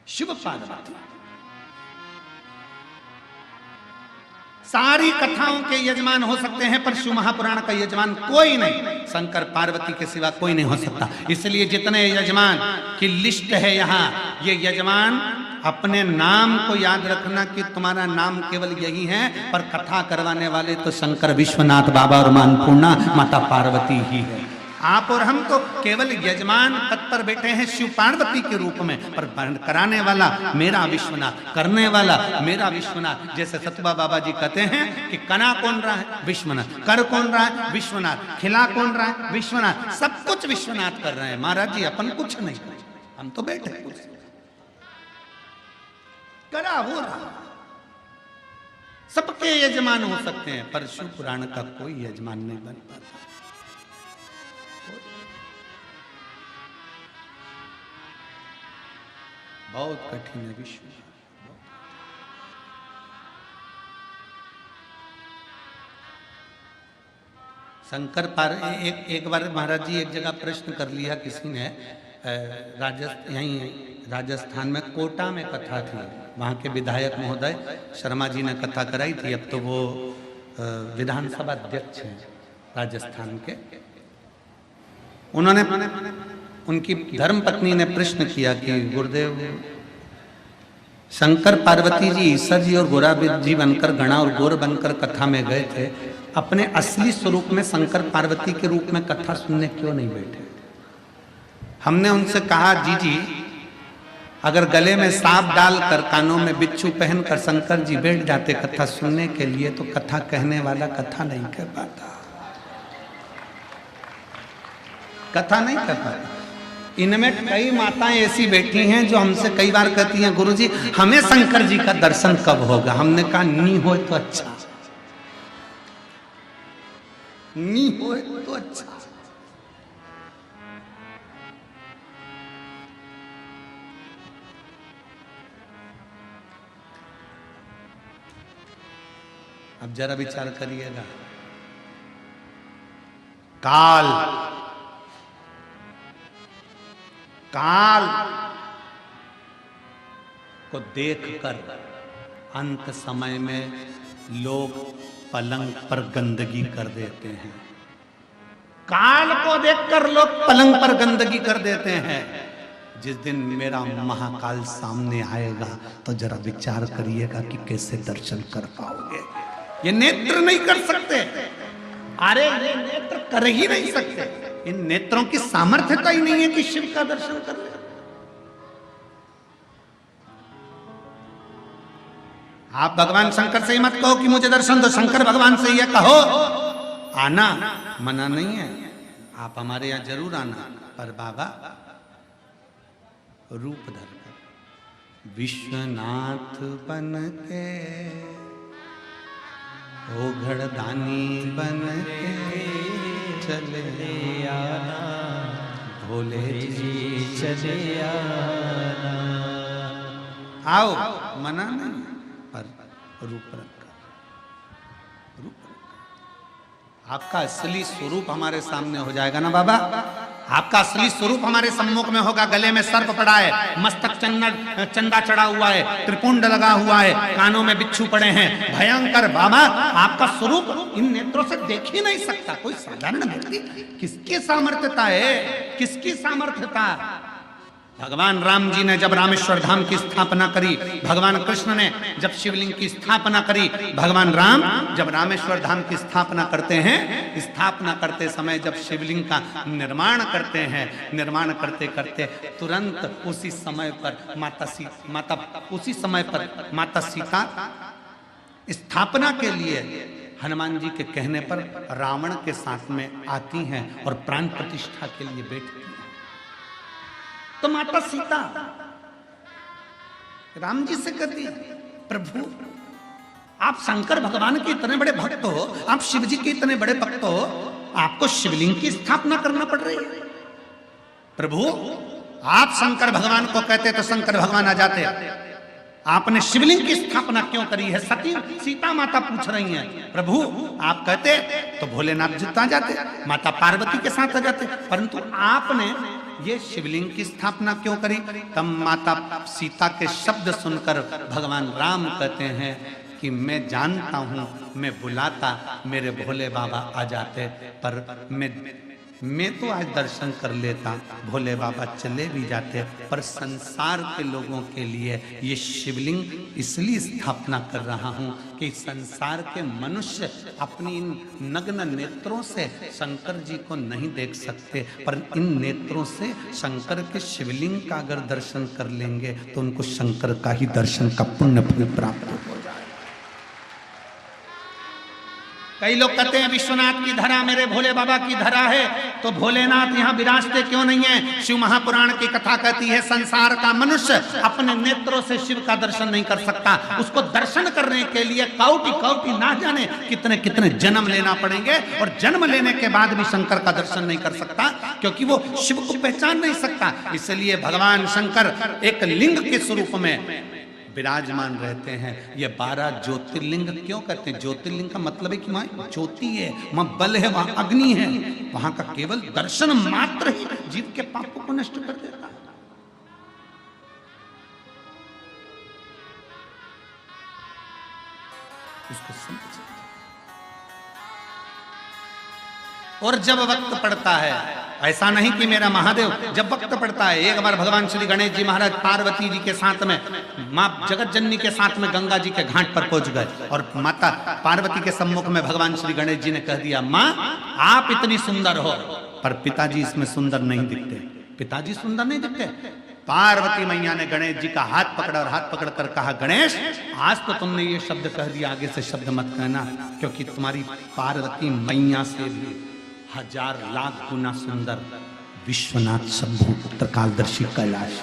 शिव पार्वती सारी कथाओं के यजमान हो सकते हैं, पर शिव महापुराण का यजमान कोई नहीं, शंकर पार्वती के सिवा कोई नहीं हो सकता। इसलिए जितने यजमान की लिस्ट है यहाँ, ये यजमान अपने नाम को याद रखना कि तुम्हारा नाम केवल यही है, पर कथा करवाने वाले तो शंकर विश्वनाथ बाबा और मां अन्नपूर्णा माता पार्वती ही है। आप और हम तो केवल यजमान पद पर बैठे हैं शिव पार्वती के रूप में, पर कराने वाला मेरा विश्वनाथ, करने वाला मेरा विश्वनाथ। जैसे सतुबा बाबा जी कहते हैं कि कना कौन रहा है, विश्वनाथ, कर कौन रहा है, विश्वनाथ, खिला कौन रहा है, विश्वनाथ, सब कुछ विश्वनाथ कर रहे हैं। महाराज जी अपन कुछ नहीं, हम तो बैठे करा हो रहा। सबके यजमान हो सकते हैं, पर शिव पुराण का कोई यजमान नहीं बन पाता। बहुत कठिन है विश्व। शंकर एक बार महाराज जी एक जगह प्रश्न कर लिया किसी ने, राजस्थान में कोटा में कथा थी, वहाँ के विधायक महोदय शर्मा जी ने कथा कराई थी। अब तो वो विधानसभा अध्यक्ष हैं राजस्थान के। उन्होंने, उनकी धर्मपत्नी ने प्रश्न किया कि गुरुदेव, शंकर पार्वती जी ईश्वर जी और गोरा जी बनकर, गणा और गौर बनकर कथा में गए थे, अपने असली स्वरूप में शंकर पार्वती के रूप में कथा सुनने क्यों नहीं बैठे? हमने उनसे कहा, जी अगर गले में सांप डालकर, कानों में बिच्छू पहनकर शंकर जी बैठ जाते कथा सुनने के लिए, तो कथा कहने वाला कथा नहीं कह पाता, कथा नहीं कर पाता। इनमें कई माताएं ऐसी बैठी हैं जो हमसे कई बार कहती हैं, गुरुजी हमें शंकर जी का दर्शन कब होगा? हमने कहा नी हो तो अच्छा, नी हो तो अच्छा। अब जरा विचार करिएगा, काल को देखकर अंत समय में लोग पलंग पर गंदगी कर देते हैं। काल को देखकर लोग पलंग पर गंदगी कर देते हैं। जिस दिन मेरा महाकाल सामने आएगा तो जरा विचार करिएगा कि कैसे दर्शन कर पाओगे। ये नेत्र नहीं कर सकते, अरे ये नेत्र कर ही नहीं सकते। इन नेत्रों की सामर्थ्यता ही नहीं है कि शिव का दर्शन कर ले। आप भगवान शंकर से ही मत कहो कि मुझे दर्शन दो, शंकर भगवान से ये कहो। आना मना नहीं है, आप हमारे यहां जरूर आना, पर बाबा रूप धर विश्वनाथ बन के, ओ घड़दानी बन के चले आना, भोले जी चले आना। आओ, मना नहीं, पर रूप रखा, रूप रखा। आपका असली स्वरूप हमारे सामने हो जाएगा ना बाबा, आपका असली स्वरूप हमारे सम्मुख में होगा। गले में सर्प पड़ा है, मस्तक चंदा चढ़ा हुआ है, त्रिपुंड लगा हुआ है, कानों में बिच्छू पड़े हैं, भयंकर बाबा आपका स्वरूप इन नेत्रों से देख ही नहीं सकता कोई साधारण व्यक्ति। किसकी सामर्थ्यता है, किसकी सामर्थ्यता? भगवान राम जी ने जब रामेश्वर धाम की स्थापना करी, भगवान कृष्ण ने जब शिवलिंग की स्थापना करी, भगवान राम जब रामेश्वर धाम की स्थापना करते हैं, स्थापना करते समय जब शिवलिंग का निर्माण करते हैं, निर्माण करते करते तुरंत उसी समय पर माता सीता स्थापना के लिए हनुमान जी के कहने पर रावण के साथ में आती हैं और प्राण प्रतिष्ठा के लिए बैठती हैं। तो माता सीता राम जी से कहती, प्रभु आप शंकर भगवान के इतने बड़े भक्त हो, आप शिव जी के इतने बड़े भक्त हो, आपको शिवलिंग की स्थापना करना पड़ रही है। प्रभु आप शंकर भगवान को कहते तो शंकर भगवान आ जाते, आपने शिवलिंग की स्थापना क्यों करी है? सती सीता माता पूछ रही हैं। प्रभु आप कहते तो भोलेनाथ जी आ जाते, माता पार्वती के साथ आ जाते, परंतु आपने ये शिवलिंग की स्थापना क्यों करी? तब माता सीता के शब्द सुनकर भगवान राम कहते हैं कि मैं जानता हूं, मैं बुलाता मेरे भोले बाबा आ जाते, पर मैं तो आज दर्शन कर लेता, भोले बाबा चले भी जाते, पर संसार के लोगों के लिए ये शिवलिंग इसलिए स्थापना कर रहा हूं कि संसार के मनुष्य अपनी इन नग्न नेत्रों से शंकर जी को नहीं देख सकते, पर इन नेत्रों से शंकर के शिवलिंग का अगर दर्शन कर लेंगे तो उनको शंकर का ही दर्शन का पुण्य प्राप्त हो जाए। कई लोग कहते हैं विश्वनाथ की धरा मेरे भोले बाबा की धरा है, तो भोलेनाथ यहाँ विराजते क्यों नहीं है? शिव महापुराण की कथा कहती है संसार का मनुष्य अपने नेत्रों से शिव का दर्शन नहीं कर सकता, उसको दर्शन करने के लिए कौटि कौटि ना जाने कितने कितने जन्म लेना पड़ेंगे, और जन्म लेने के बाद भी शंकर का दर्शन नहीं कर सकता, क्योंकि वो शिव को पहचान नहीं सकता। इसलिए भगवान शंकर एक लिंग के स्वरूप में विराजमान रहते हैं। ये 12 ज्योतिर्लिंग क्यों कहते हैं? ज्योतिर्लिंग का मतलब है कि वहां ज्योति है, वहां बल है, वहां अग्नि है, वहां का केवल दर्शन मात्र ही जीव के पापों को नष्ट कर देता है। उसको समझ, और जब वक्त पड़ता है, ऐसा नहीं कि मेरा महादेव, जब वक्त पड़ता है, एक बार भगवान श्री गणेश जी महाराज पार्वती जी के साथ में मां जगत जननी के साथ में गंगा जी के घाट पर पहुंच गए, और माता पार्वती के सम्मुख में भगवान श्री गणेश जी ने कह दिया, मां आप इतनी सुंदर हो, पर पिताजी इसमें सुंदर नहीं दिखते, पिताजी सुंदर नहीं दिखते। पार्वती मैया ने गणेश जी का हाथ पकड़ा और हाथ पकड़ कर कहा, गणेश आज तो तुमने ये शब्द कह दिया, आगे से शब्द मत कहना, क्योंकि तुम्हारी पार्वती मैया से भी 1000 लाख गुना सुंदर विश्वनाथ शंभु उत्तरकालदर्शी कैलाश।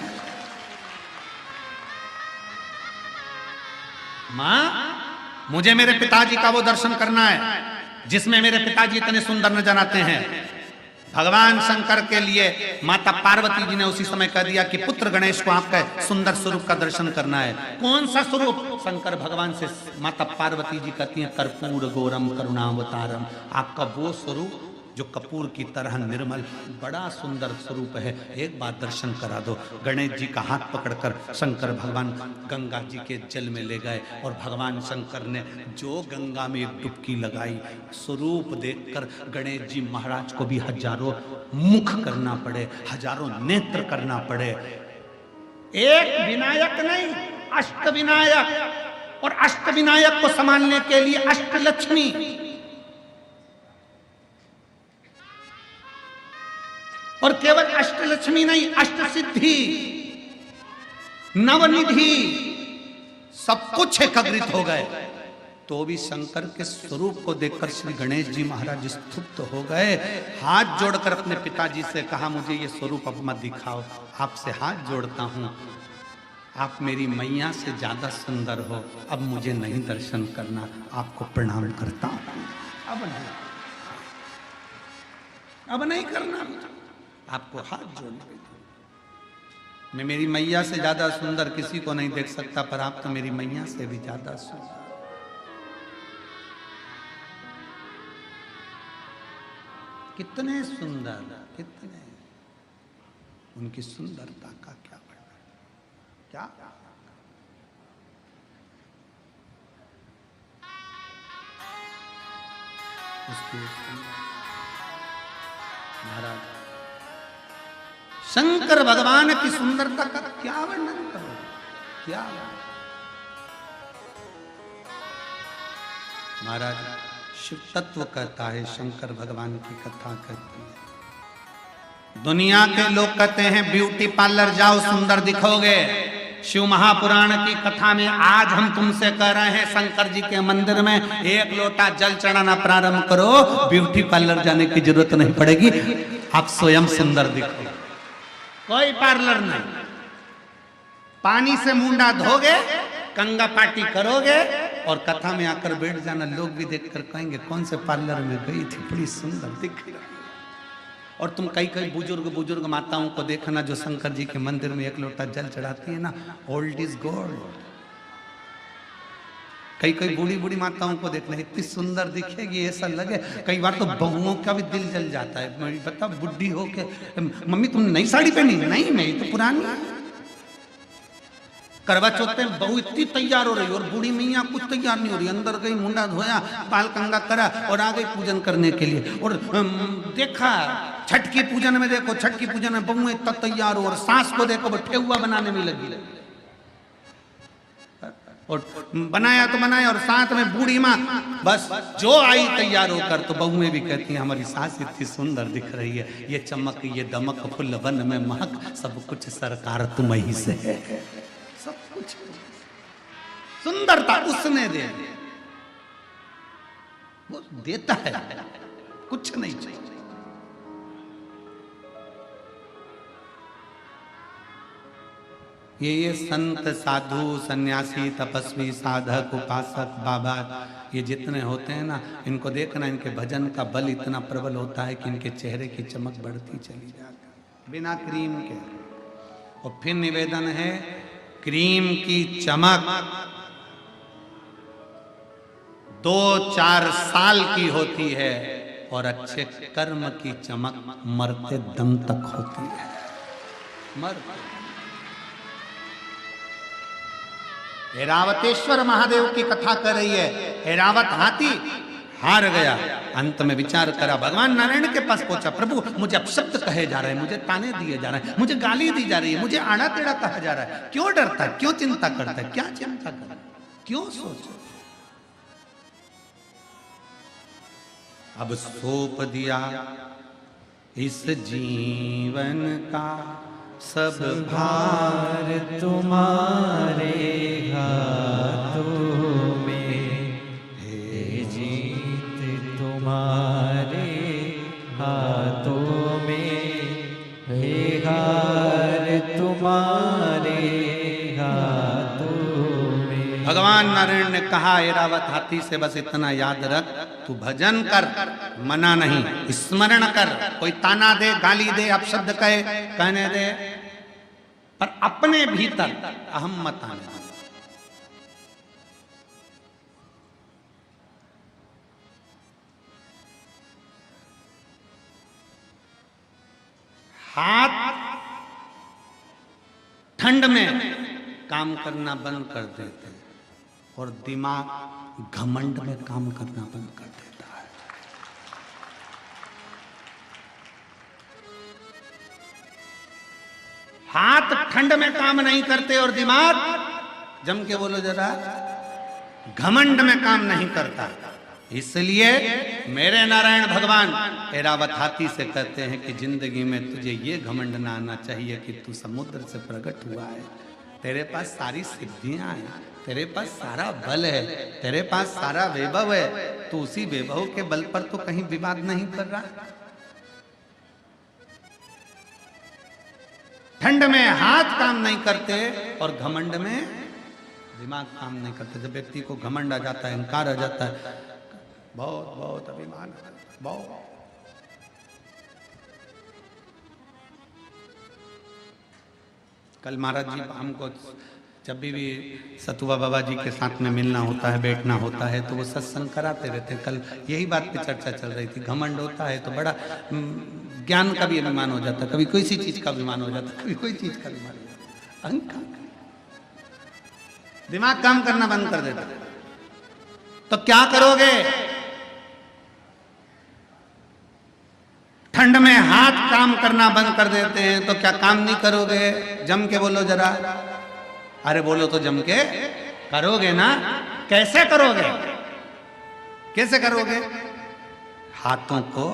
मां मुझे मेरे पिताजी का वो दर्शन करना है जिसमें मेरे पिताजी इतने सुंदर नजर आते हैं। भगवान शंकर के लिए माता पार्वती जी ने उसी समय कह दिया कि पुत्र गणेश को आपका सुंदर स्वरूप का दर्शन करना है। कौन सा स्वरूप? शंकर भगवान से माता पार्वती जी कहती हैं, कर्पूर गौरम करुणावतारम, आपका वो स्वरूप जो कपूर की तरह निर्मल, बड़ा सुंदर स्वरूप है, एक बार दर्शन करा दो। गणेश जी का हाथ पकड़कर शंकर भगवान गंगा जी के जल में ले गए, और भगवान शंकर ने जो गंगा में एक डुबकी लगाई, स्वरूप देखकर गणेश जी महाराज को भी हजारों मुख करना पड़े, हजारों नेत्र करना पड़े। एक विनायक नहीं, अष्ट विनायक, और अष्ट विनायक को संभालने के लिए अष्टलक्ष्मी, और केवल अष्टलक्ष्मी नहीं, अष्ट सिद्धि, नवनिधि, सब कुछ एकत्रित हो गए। तो भी शंकर के स्वरूप को देखकर श्री गणेश जी महाराज स्तुत हो गए, हाथ जोड़कर अपने पिताजी से कहा, मुझे ये स्वरूप अब मत दिखाओ, आपसे हाथ जोड़ता हूं, आप मेरी मैया से ज्यादा सुंदर हो, अब मुझे नहीं दर्शन करना, आपको प्रणाम करता हूं, अब नहीं करना, आपको हाथ जोड़ने। मैं मेरी मैया से ज्यादा सुंदर किसी को नहीं देख सकता, पर आप तो मेरी मैया से भी ज्यादा सुंदर। कितने सुंदर, कितने, उनकी सुंदरता का क्या वर्णन, क्या उसकी महाराज शंकर भगवान की सुंदरता का क्या वर्णन करो, क्या। महाराज शिव तत्व कहता है, शंकर भगवान की कथा कहती है। दुनिया के लोग कहते हैं ब्यूटी पार्लर जाओ सुंदर दिखोगे। शिव महापुराण की कथा में आज हम तुमसे कह रहे हैं, शंकर जी के मंदिर में एक लोटा जल चढ़ाना प्रारंभ करो, ब्यूटी पार्लर जाने की जरूरत नहीं पड़ेगी, आप स्वयं सुंदर दिखो। कोई पार्लर नहीं, पानी से मुंडा धोगे, कंगा पार्टी करोगे और कथा में आकर बैठ जाना। लोग भी देखकर कहेंगे कौन से पार्लर में गई थी, बड़ी सुंदर दिख रही। और तुम कई कई बुजुर्ग माताओं को देखना जो शंकर जी के मंदिर में एक लोटा जल चढ़ाती है ना, ओल्ड इज गोल्ड। कई बूढ़ी माताओं को देखना, इतनी सुंदर दिखेगी, ऐसा लगे। कई बार तो बहुओं का भी दिल जल जाता है। बता बुढ़ी हो के मम्मी तुम नई साड़ी पहनी, नहीं मेरी तो पुरानी। करवा चौथ में बहू इतनी तैयार हो रही और बूढ़ी मैया कुछ तैयार नहीं हो रही, अंदर गई, मुंडा धोया, बाल कंगा करा और आ गई पूजन करने के लिए। और देखा छठ की पूजन में, देखो छठ की पूजन में बहू इतना तैयार हो और सास को देखो ठेकुआ बनाने में लगी, और बनाया तो बनाया और साथ में बूढ़ी माँ बस जो आई तैयार होकर। तो बहुएं भी कहती हैं हमारी सास इतनी सुंदर दिख रही है, ये चमक ये दमक फुल वन में महक, सब कुछ सरकार तुम ही से है। सब कुछ सुंदरता उसने दे, वो देता है, कुछ नहीं चाहिए। ये संत साधु सन्यासी तपस्वी साधक उपासक बाबा ये जितने होते हैं ना, इनको देखना, इनके भजन का बल इतना प्रबल होता है कि इनके चेहरे की चमक बढ़ती चली जाती है बिना क्रीम के। और फिर निवेदन है, क्रीम की चमक 2-4 साल की होती है और अच्छे कर्म की चमक मरते दम तक होती है। ऐरावतेश्वर महादेव की कथा कर रही है। ऐरावत हाथी हार गया, अंत में विचार करा, भगवान नारायण के पास पहुंचा, प्रभु मुझे अपशब्द कहे जा रहे हैं, मुझे ताने दिए जा रहे हैं, मुझे गाली दी जा रही है, मुझे आड़ा टेढ़ा कहा जा रहा है, क्यों डरता है, क्यों चिंता करता है, क्या चिंता करता है, क्यों सोचो। अब सौंप दिया इस जीवन का सब भार तुम्हारे हाथों में, हे जीत तुम्हारे हाथों में, हे हार तुम्हारे हाथों में। भगवान नारायण ने कहा ऐरावत हाथी से बस इतना याद रख, तू भजन कर, मना नहीं, स्मरण कर। कोई ताना दे, गाली दे, अपशब्द कहे, कहने दे, पर अपने भीतर अहम मत आने दे। हाथ ठंड में काम करना बंद कर देते और दिमाग घमंड में काम करना बंद कर देता है। हाथ ठंड में काम नहीं करते और दिमाग, जम के बोलो जरा, घमंड में काम नहीं करता। इसलिए मेरे नारायण भगवान ऐरावत हाथी से कहते हैं कि जिंदगी में तुझे ये घमंड ना आना चाहिए कि तू समुद्र से प्रकट हुआ है, तेरे पास सारी सिद्धियां हैं, तेरे पास सारा बल है, तेरे पास सारा वैभव है, तो उसी वैभव के बल पर तो कहीं विवाद नहीं कर रहा। ठंड में हाथ काम नहीं करते और घमंड में दिमाग काम नहीं करते। जब व्यक्ति को घमंड आ जाता है, अहंकार आ जाता है, बहुत बहुत अभिमान, बहुत। कल महाराज जी हमको जब भी सतुआ बाबा जी के साथ में मिलना होता है, बैठना होता है, तो वो सत्संग कराते रहते हैं। कल यही बात पे चर्चा चल रही थी। घमंड होता है तो बड़ा ज्ञान का भी अभिमान हो जाता है, कभी कोई सी चीज का अभिमान हो जाता है, कभी कोई चीज का अभिमान हो जाता है। अहंकार, दिमाग काम करना बंद कर देता है। तो क्या करोगे? ठंड में हाथ काम करना बंद कर देते हैं, तो क्या काम नहीं करोगे? जम के बोलो जरा, अरे बोलो तो जम के करोगे ना? कैसे करोगे? कैसे करोगे? हाथों को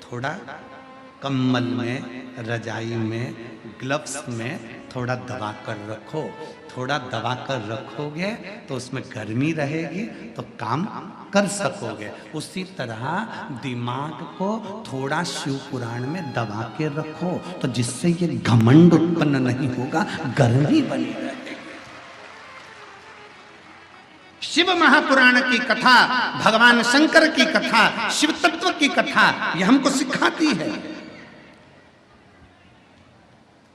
थोड़ा कंबल में, रजाई में, ग्लव्स में थोड़ा दबा कर रखो। थोड़ा दबा कर रखोगे तो उसमें गर्मी रहेगी, तो काम कर सकोगे। उसी तरह दिमाग को थोड़ा शिव पुराण में दबा के रखो, तो जिससे ये घमंड उत्पन्न नहीं होगा, गर्मी बनी रहेगी। शिव महापुराण की कथा, भगवान शंकर की कथा, शिव तत्व की कथा यह हमको सिखाती है।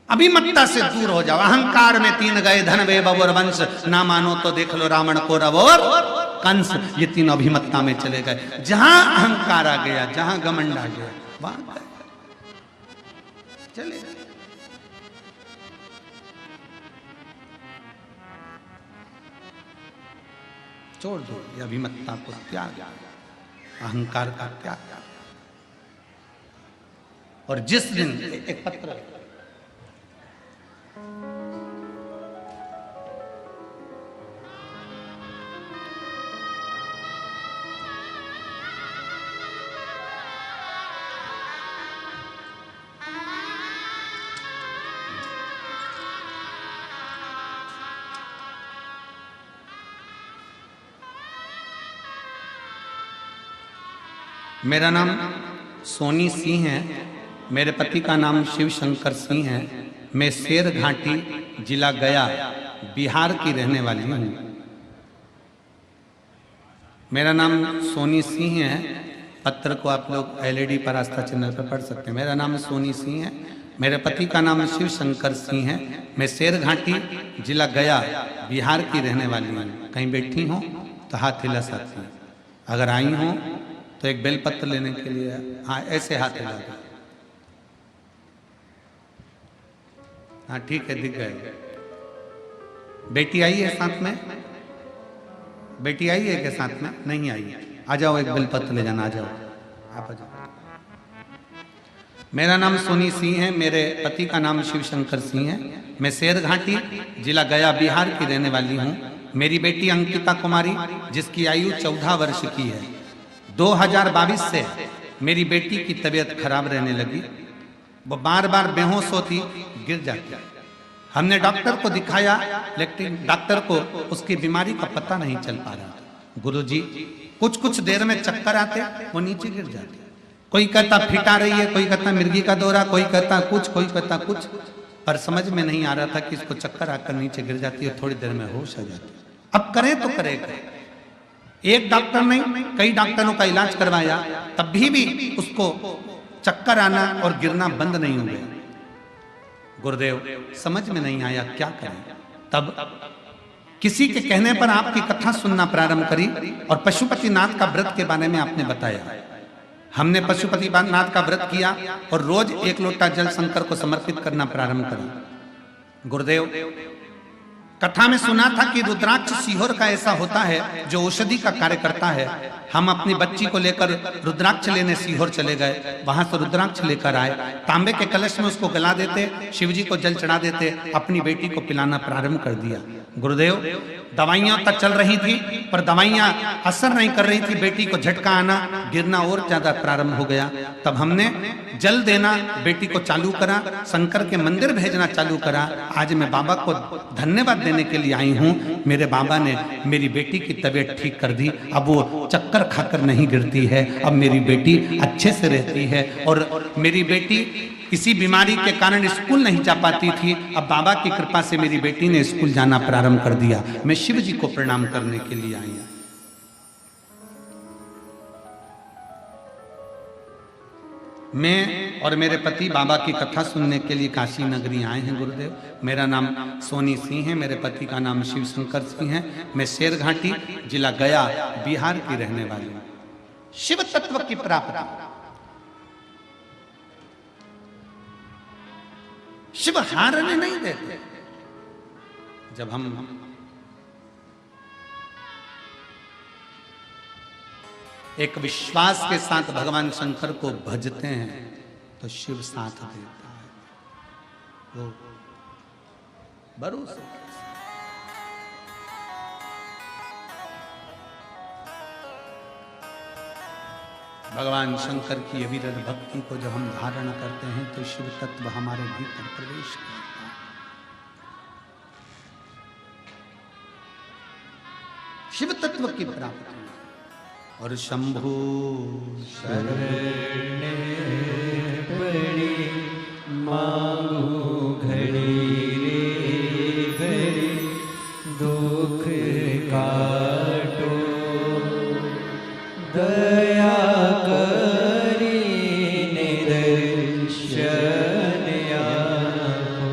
अभिमत्ता से दूर हो जाओ। अहंकार में तीन गए, धन वे बबोर वंश, ना मानो तो देख लो रावण को रवोर कंस। ये तीन अभिमत्ता में चले गए। जहां अहंकार आ गया, जहां घमंड आ गया, वहां गए, चले गए। छोड़ दो ये अभिमत्ता को, त्याग, अहंकार का त्याग। और जिस दिन एक पत्र, मेरा नाम सोनी सिंह है, मेरे पति का नाम शिव शंकर सिंह है। मैं शेर घाटी जिला गया बिहार की रहने वाली हूँ। मेरा नाम सोनी सिंह है। पत्र को आप लोग एलईडी पर आस्था चैनल पर पढ़ सकते हैं। मेरा नाम सोनी सिंह है, मेरे पति का नाम शिव शंकर सिंह है। मैं शेर घाटी जिला गया बिहार की रहने वाली हूँ। कहीं बैठी हूँ तो हाथ हिला सकती हैं। अगर आई हूँ तो एक बेलपत्र लेने के लिए, हाँ ऐसे हाथ हिला दो। हाँ ठीक है, दिख गए। बेटी आई है साथ में? बेटी आई है क्या साथ में? नहीं आई है। आ जाओ, एक बेलपत्र ले जाना। आ जाओ, आप आ जाओ। मेरा नाम सोनी सिंह है, मेरे पति का नाम शिव शंकर सिंह है। मैं शेर घाटी जिला गया बिहार की रहने वाली हूँ। मेरी बेटी अंकिता कुमारी, जिसकी आयु 14 वर्ष की है, 2022 से मेरी बेटी की तबीयत खराब रहने लगी। वो बार बार बेहोश होती, गिर जाती। हमने डॉक्टर को दिखाया, लेकिन डॉक्टर को उसकी बीमारी का पता नहीं चल पा रहा। गुरुजी, कुछ कुछ देर में चक्कर आते, वो नीचे गिर जाती। कोई कहता फिट आ रही है, कोई कहता मिर्गी का दौरा, कोई कहता कुछ, कोई कहता कुछ, पर समझ में नहीं आ रहा था कि इसको चक्कर आकर नीचे गिर जाती है, थोड़ी देर में होश आ जाती। अब करें तो करें क्या? एक डॉक्टर नहीं, कई डॉक्टरों का इलाज करवाया, तब भी उसको चक्कर आना और गिरना बंद नहीं हुए। गुरुदेव, समझ में नहीं आया क्या करें। तब किसी के कहने पर आपकी कथा सुनना प्रारंभ करी और पशुपतिनाथ का व्रत के बारे में आपने बताया। हमने पशुपतिनाथ का व्रत किया और रोज 1 लोटा जल शंकर को समर्पित करना प्रारंभ करा। गुरुदेव, कथा में सुना था कि रुद्राक्ष सीहोर का ऐसा होता है जो औषधि का कार्य करता है। हम अपनी बच्ची को लेकर रुद्राक्ष लेने सीहोर चले गए। वहां से रुद्राक्ष लेकर आए, तांबे के कलश में उसको गला देते, शिवजी को जल चढ़ा देते, अपनी बेटी को पिलाना प्रारंभ कर दिया। गुरुदेव, दवाइयां तक चल रही थी, पर दवाइयां असर नहीं कर रही थी। बेटी को झटका आना, गिरना और ज्यादा प्रारंभ हो गया। तब हमने जल देना बेटी को चालू करा, शंकर के मंदिर भेजना चालू करा। आज मैं बाबा को धन्यवाद देने के लिए आई हूँ। मेरे बाबा ने मेरी बेटी की तबीयत ठीक कर दी। अब वो चक्कर खाकर नहीं गिरती है, अब मेरी बेटी अच्छे से रहती है। और मेरी बेटी किसी बीमारी के कारण स्कूल नहीं जा पाती थी, अब बाबा की कृपा से मेरी बेटी ने स्कूल जाना प्रारंभ कर दिया। मैं शिव जी को प्रणाम करने के लिए आई हूं। मैं और मेरे पति बाबा की कथा सुनने के लिए काशी नगरी आए हैं। गुरुदेव, मेरा नाम सोनी सिंह है, मेरे पति का नाम शिव शंकर सिंह है। मैं शेर घाटी जिला गया बिहार की रहने वाली हूं। शिव तत्व की प्राप्ति, शिव हारने नहीं देते। जब हम एक विश्वास के साथ भगवान शंकर को भजते हैं, तो शिव साथ देता है। वो भरोसे भगवान शंकर की अविरत भक्ति को जब हम धारण करते हैं तो शिव तत्व हमारे भीतर प्रवेश करता है। शिव तत्व की प्राप्ति और शंभु शरण पड़ी मांगू घड़ी रे घड़ी दुख काटो दया करी निदर्शन आपको।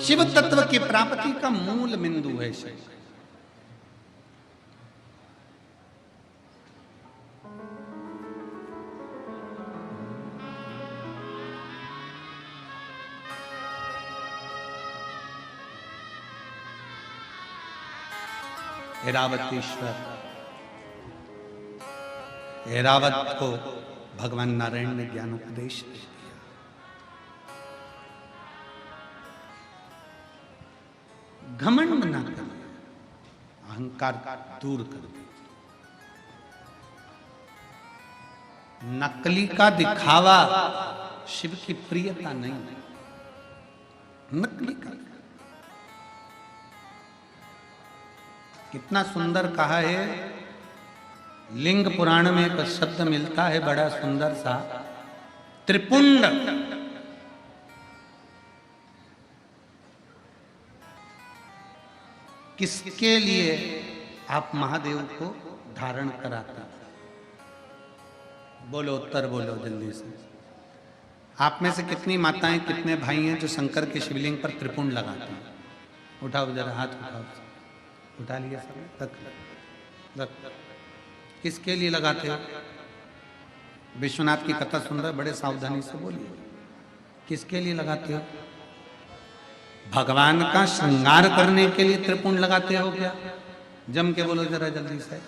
शिव तत्व की प्राप्ति का मूल बिंदु है शिव। ऐरावतेश्वर, ऐरावत को भगवान नारायण ने ज्ञान उपदेश दे दिया। घमंड ना कर, अहंकार दूर कर दे। नकली का दिखावा शिव की प्रियता नहीं, नकली का। कितना सुंदर कहा है, लिंग पुराण में एक शब्द मिलता है बड़ा सुंदर सा, त्रिपुंड। किसके लिए आप महादेव को धारण कराते? बोलो, उत्तर बोलो जल्दी से। आप में से कितनी माताएं, कितने भाई हैं जो शंकर के शिवलिंग पर त्रिपुंड लगाते हैं? उठाओ जरा हाथ, उठाओ। उठा लिया सब? रख। किसके लिए लगाते हो? विश्वनाथ की कथा सुन रहे, बड़े सावधानी से बोलिए। किसके लिए लगाते हो? भगवान का श्रृंगार करने के लिए त्रिपुंड लगाते हो क्या? जम के बोलो जरा जल्दी से।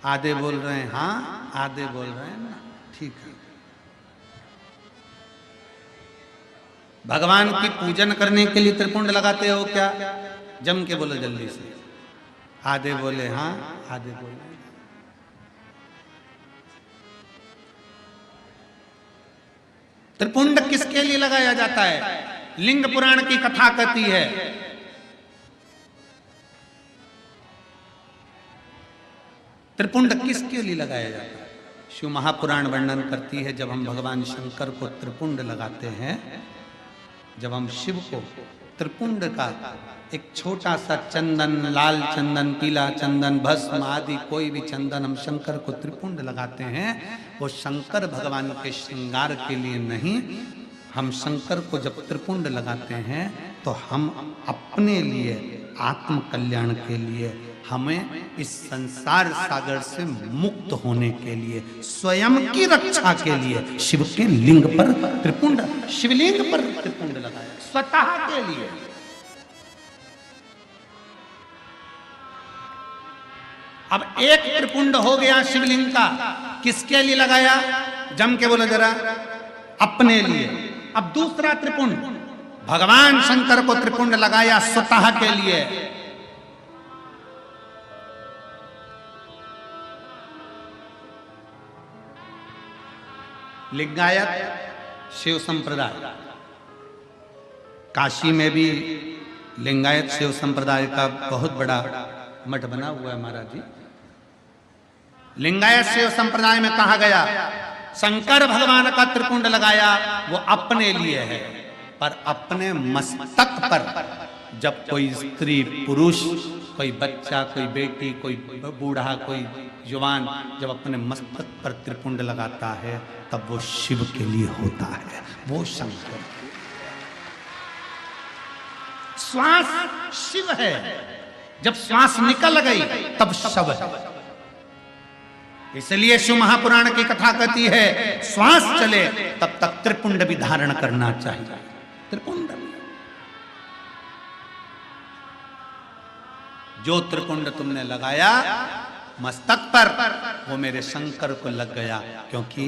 आधे बोल रहे हैं हाँ, आधे बोल रहे हैं ना। ठीक है। भगवान की पूजन करने के लिए त्रिपुंड लगाते हो क्या? जम के बोलो जल्दी से। आधे बोले हाँ, आधे बोले। त्रिपुंड किसके लिए लगाया जाता है? लिंग पुराण की कथा कहती है, त्रिपुंड किसके लिए लगाया जाता है? शिव महापुराण वर्णन करती है, जब हम भगवान शंकर को त्रिपुंड लगाते हैं, जब हम शिव को त्रिपुंड का एक छोटा सा चंदन, लाल चंदन, पीला चंदन, भस्म आदि कोई भी चंदन हम शंकर को त्रिपुंड लगाते हैं, वो शंकर भगवान के श्रृंगार के लिए नहीं। हम शंकर को जब त्रिपुंड लगाते हैं तो हम अपने लिए, आत्म कल्याण के लिए, हमें इस संसार सागर से मुक्त होने के लिए, स्वयं की रक्षा के लिए शिव के लिंग पर त्रिपुंड, शिवलिंग पर त्रिपुंड लगाया, स्वतः के लिए। अब एक त्रिपुंड हो गया शिवलिंग का, किसके लिए लगाया? जम के बोलो जरा। अपने लिए। अब दूसरा त्रिपुंड, भगवान शंकर को त्रिपुंड लगाया स्वतः के लिए। लिंगायत शिव संप्रदाय, काशी में भी लिंगायत शिव संप्रदाय का बहुत बड़ा मठ बना हुआ है महाराज जी। लिंगायत शिव संप्रदाय में कहा गया, शंकर भगवान का त्रिपुंड लगाया वो अपने लिए है, पर अपने मस्तक पर जब कोई स्त्री, पुरुष, कोई बच्चा, कोई बेटी, कोई बूढ़ा, कोई जवान जब अपने मस्तक पर त्रिपुंड लगाता है तब वो शिव के लिए होता है, वो शंकर। श्वास शिव है, जब श्वास निकल गई तब शव है। इसलिए शिव महापुराण की कथा कहती है, श्वास चले तब तक त्रिपुंड भी धारण करना चाहिए। त्रिपुंड, जो त्रिपुंड तुमने लगाया मस्तक पर, वो मेरे शंकर को लग गया, क्योंकि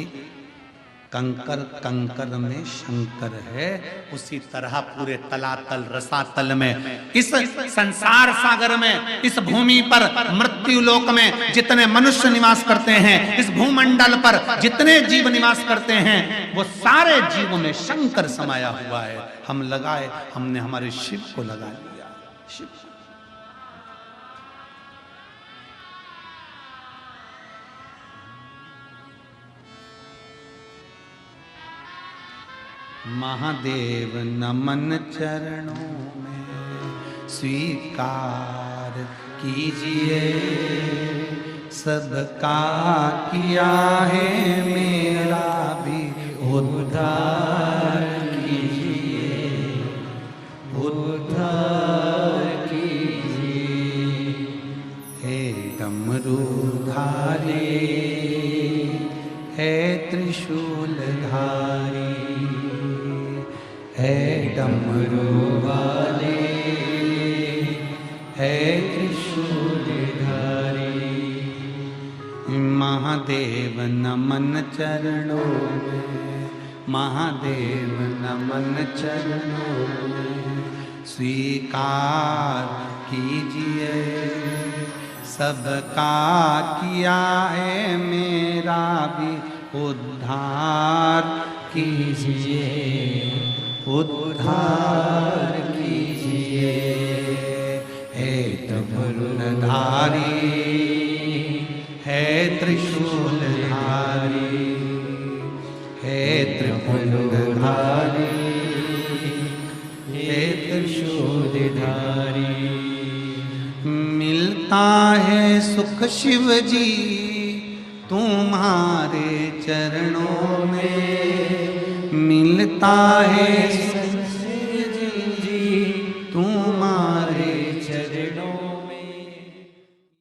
कंकर कंकर में शंकर है। उसी तरह पूरे तलातल रसातल में, इस संसार सागर में, इस भूमि पर, मृत्यु लोक में जितने मनुष्य निवास करते हैं, इस भूमंडल पर जितने जीव निवास करते हैं, वो सारे जीवों में शंकर समाया हुआ है। हम लगाए, हमने हमारे शिव को लगा लिया। शिव महादेव नमन चरणों में स्वीकार कीजिए, सबका किया है मेरा भी उद्धार कीजिए, उद्धार कीजिए। हे डमरूधारी, है त्रिशूलधारी, है डमरू वाले, है त्रिशूलधारी। महादेव नमन चरणों में, महादेव नमन चरणों में स्वीकार कीजिए, सबका किया है मेरा भी उद्धार कीजिए, उद्धार कीजिए। हे डमरूधारी, है त्रिशूलधारी, है त्रिपुरधारी, हे त्रिशूलधारी। मिलता है सुख शिव जी तुम्हारे चरणों में, मिलता है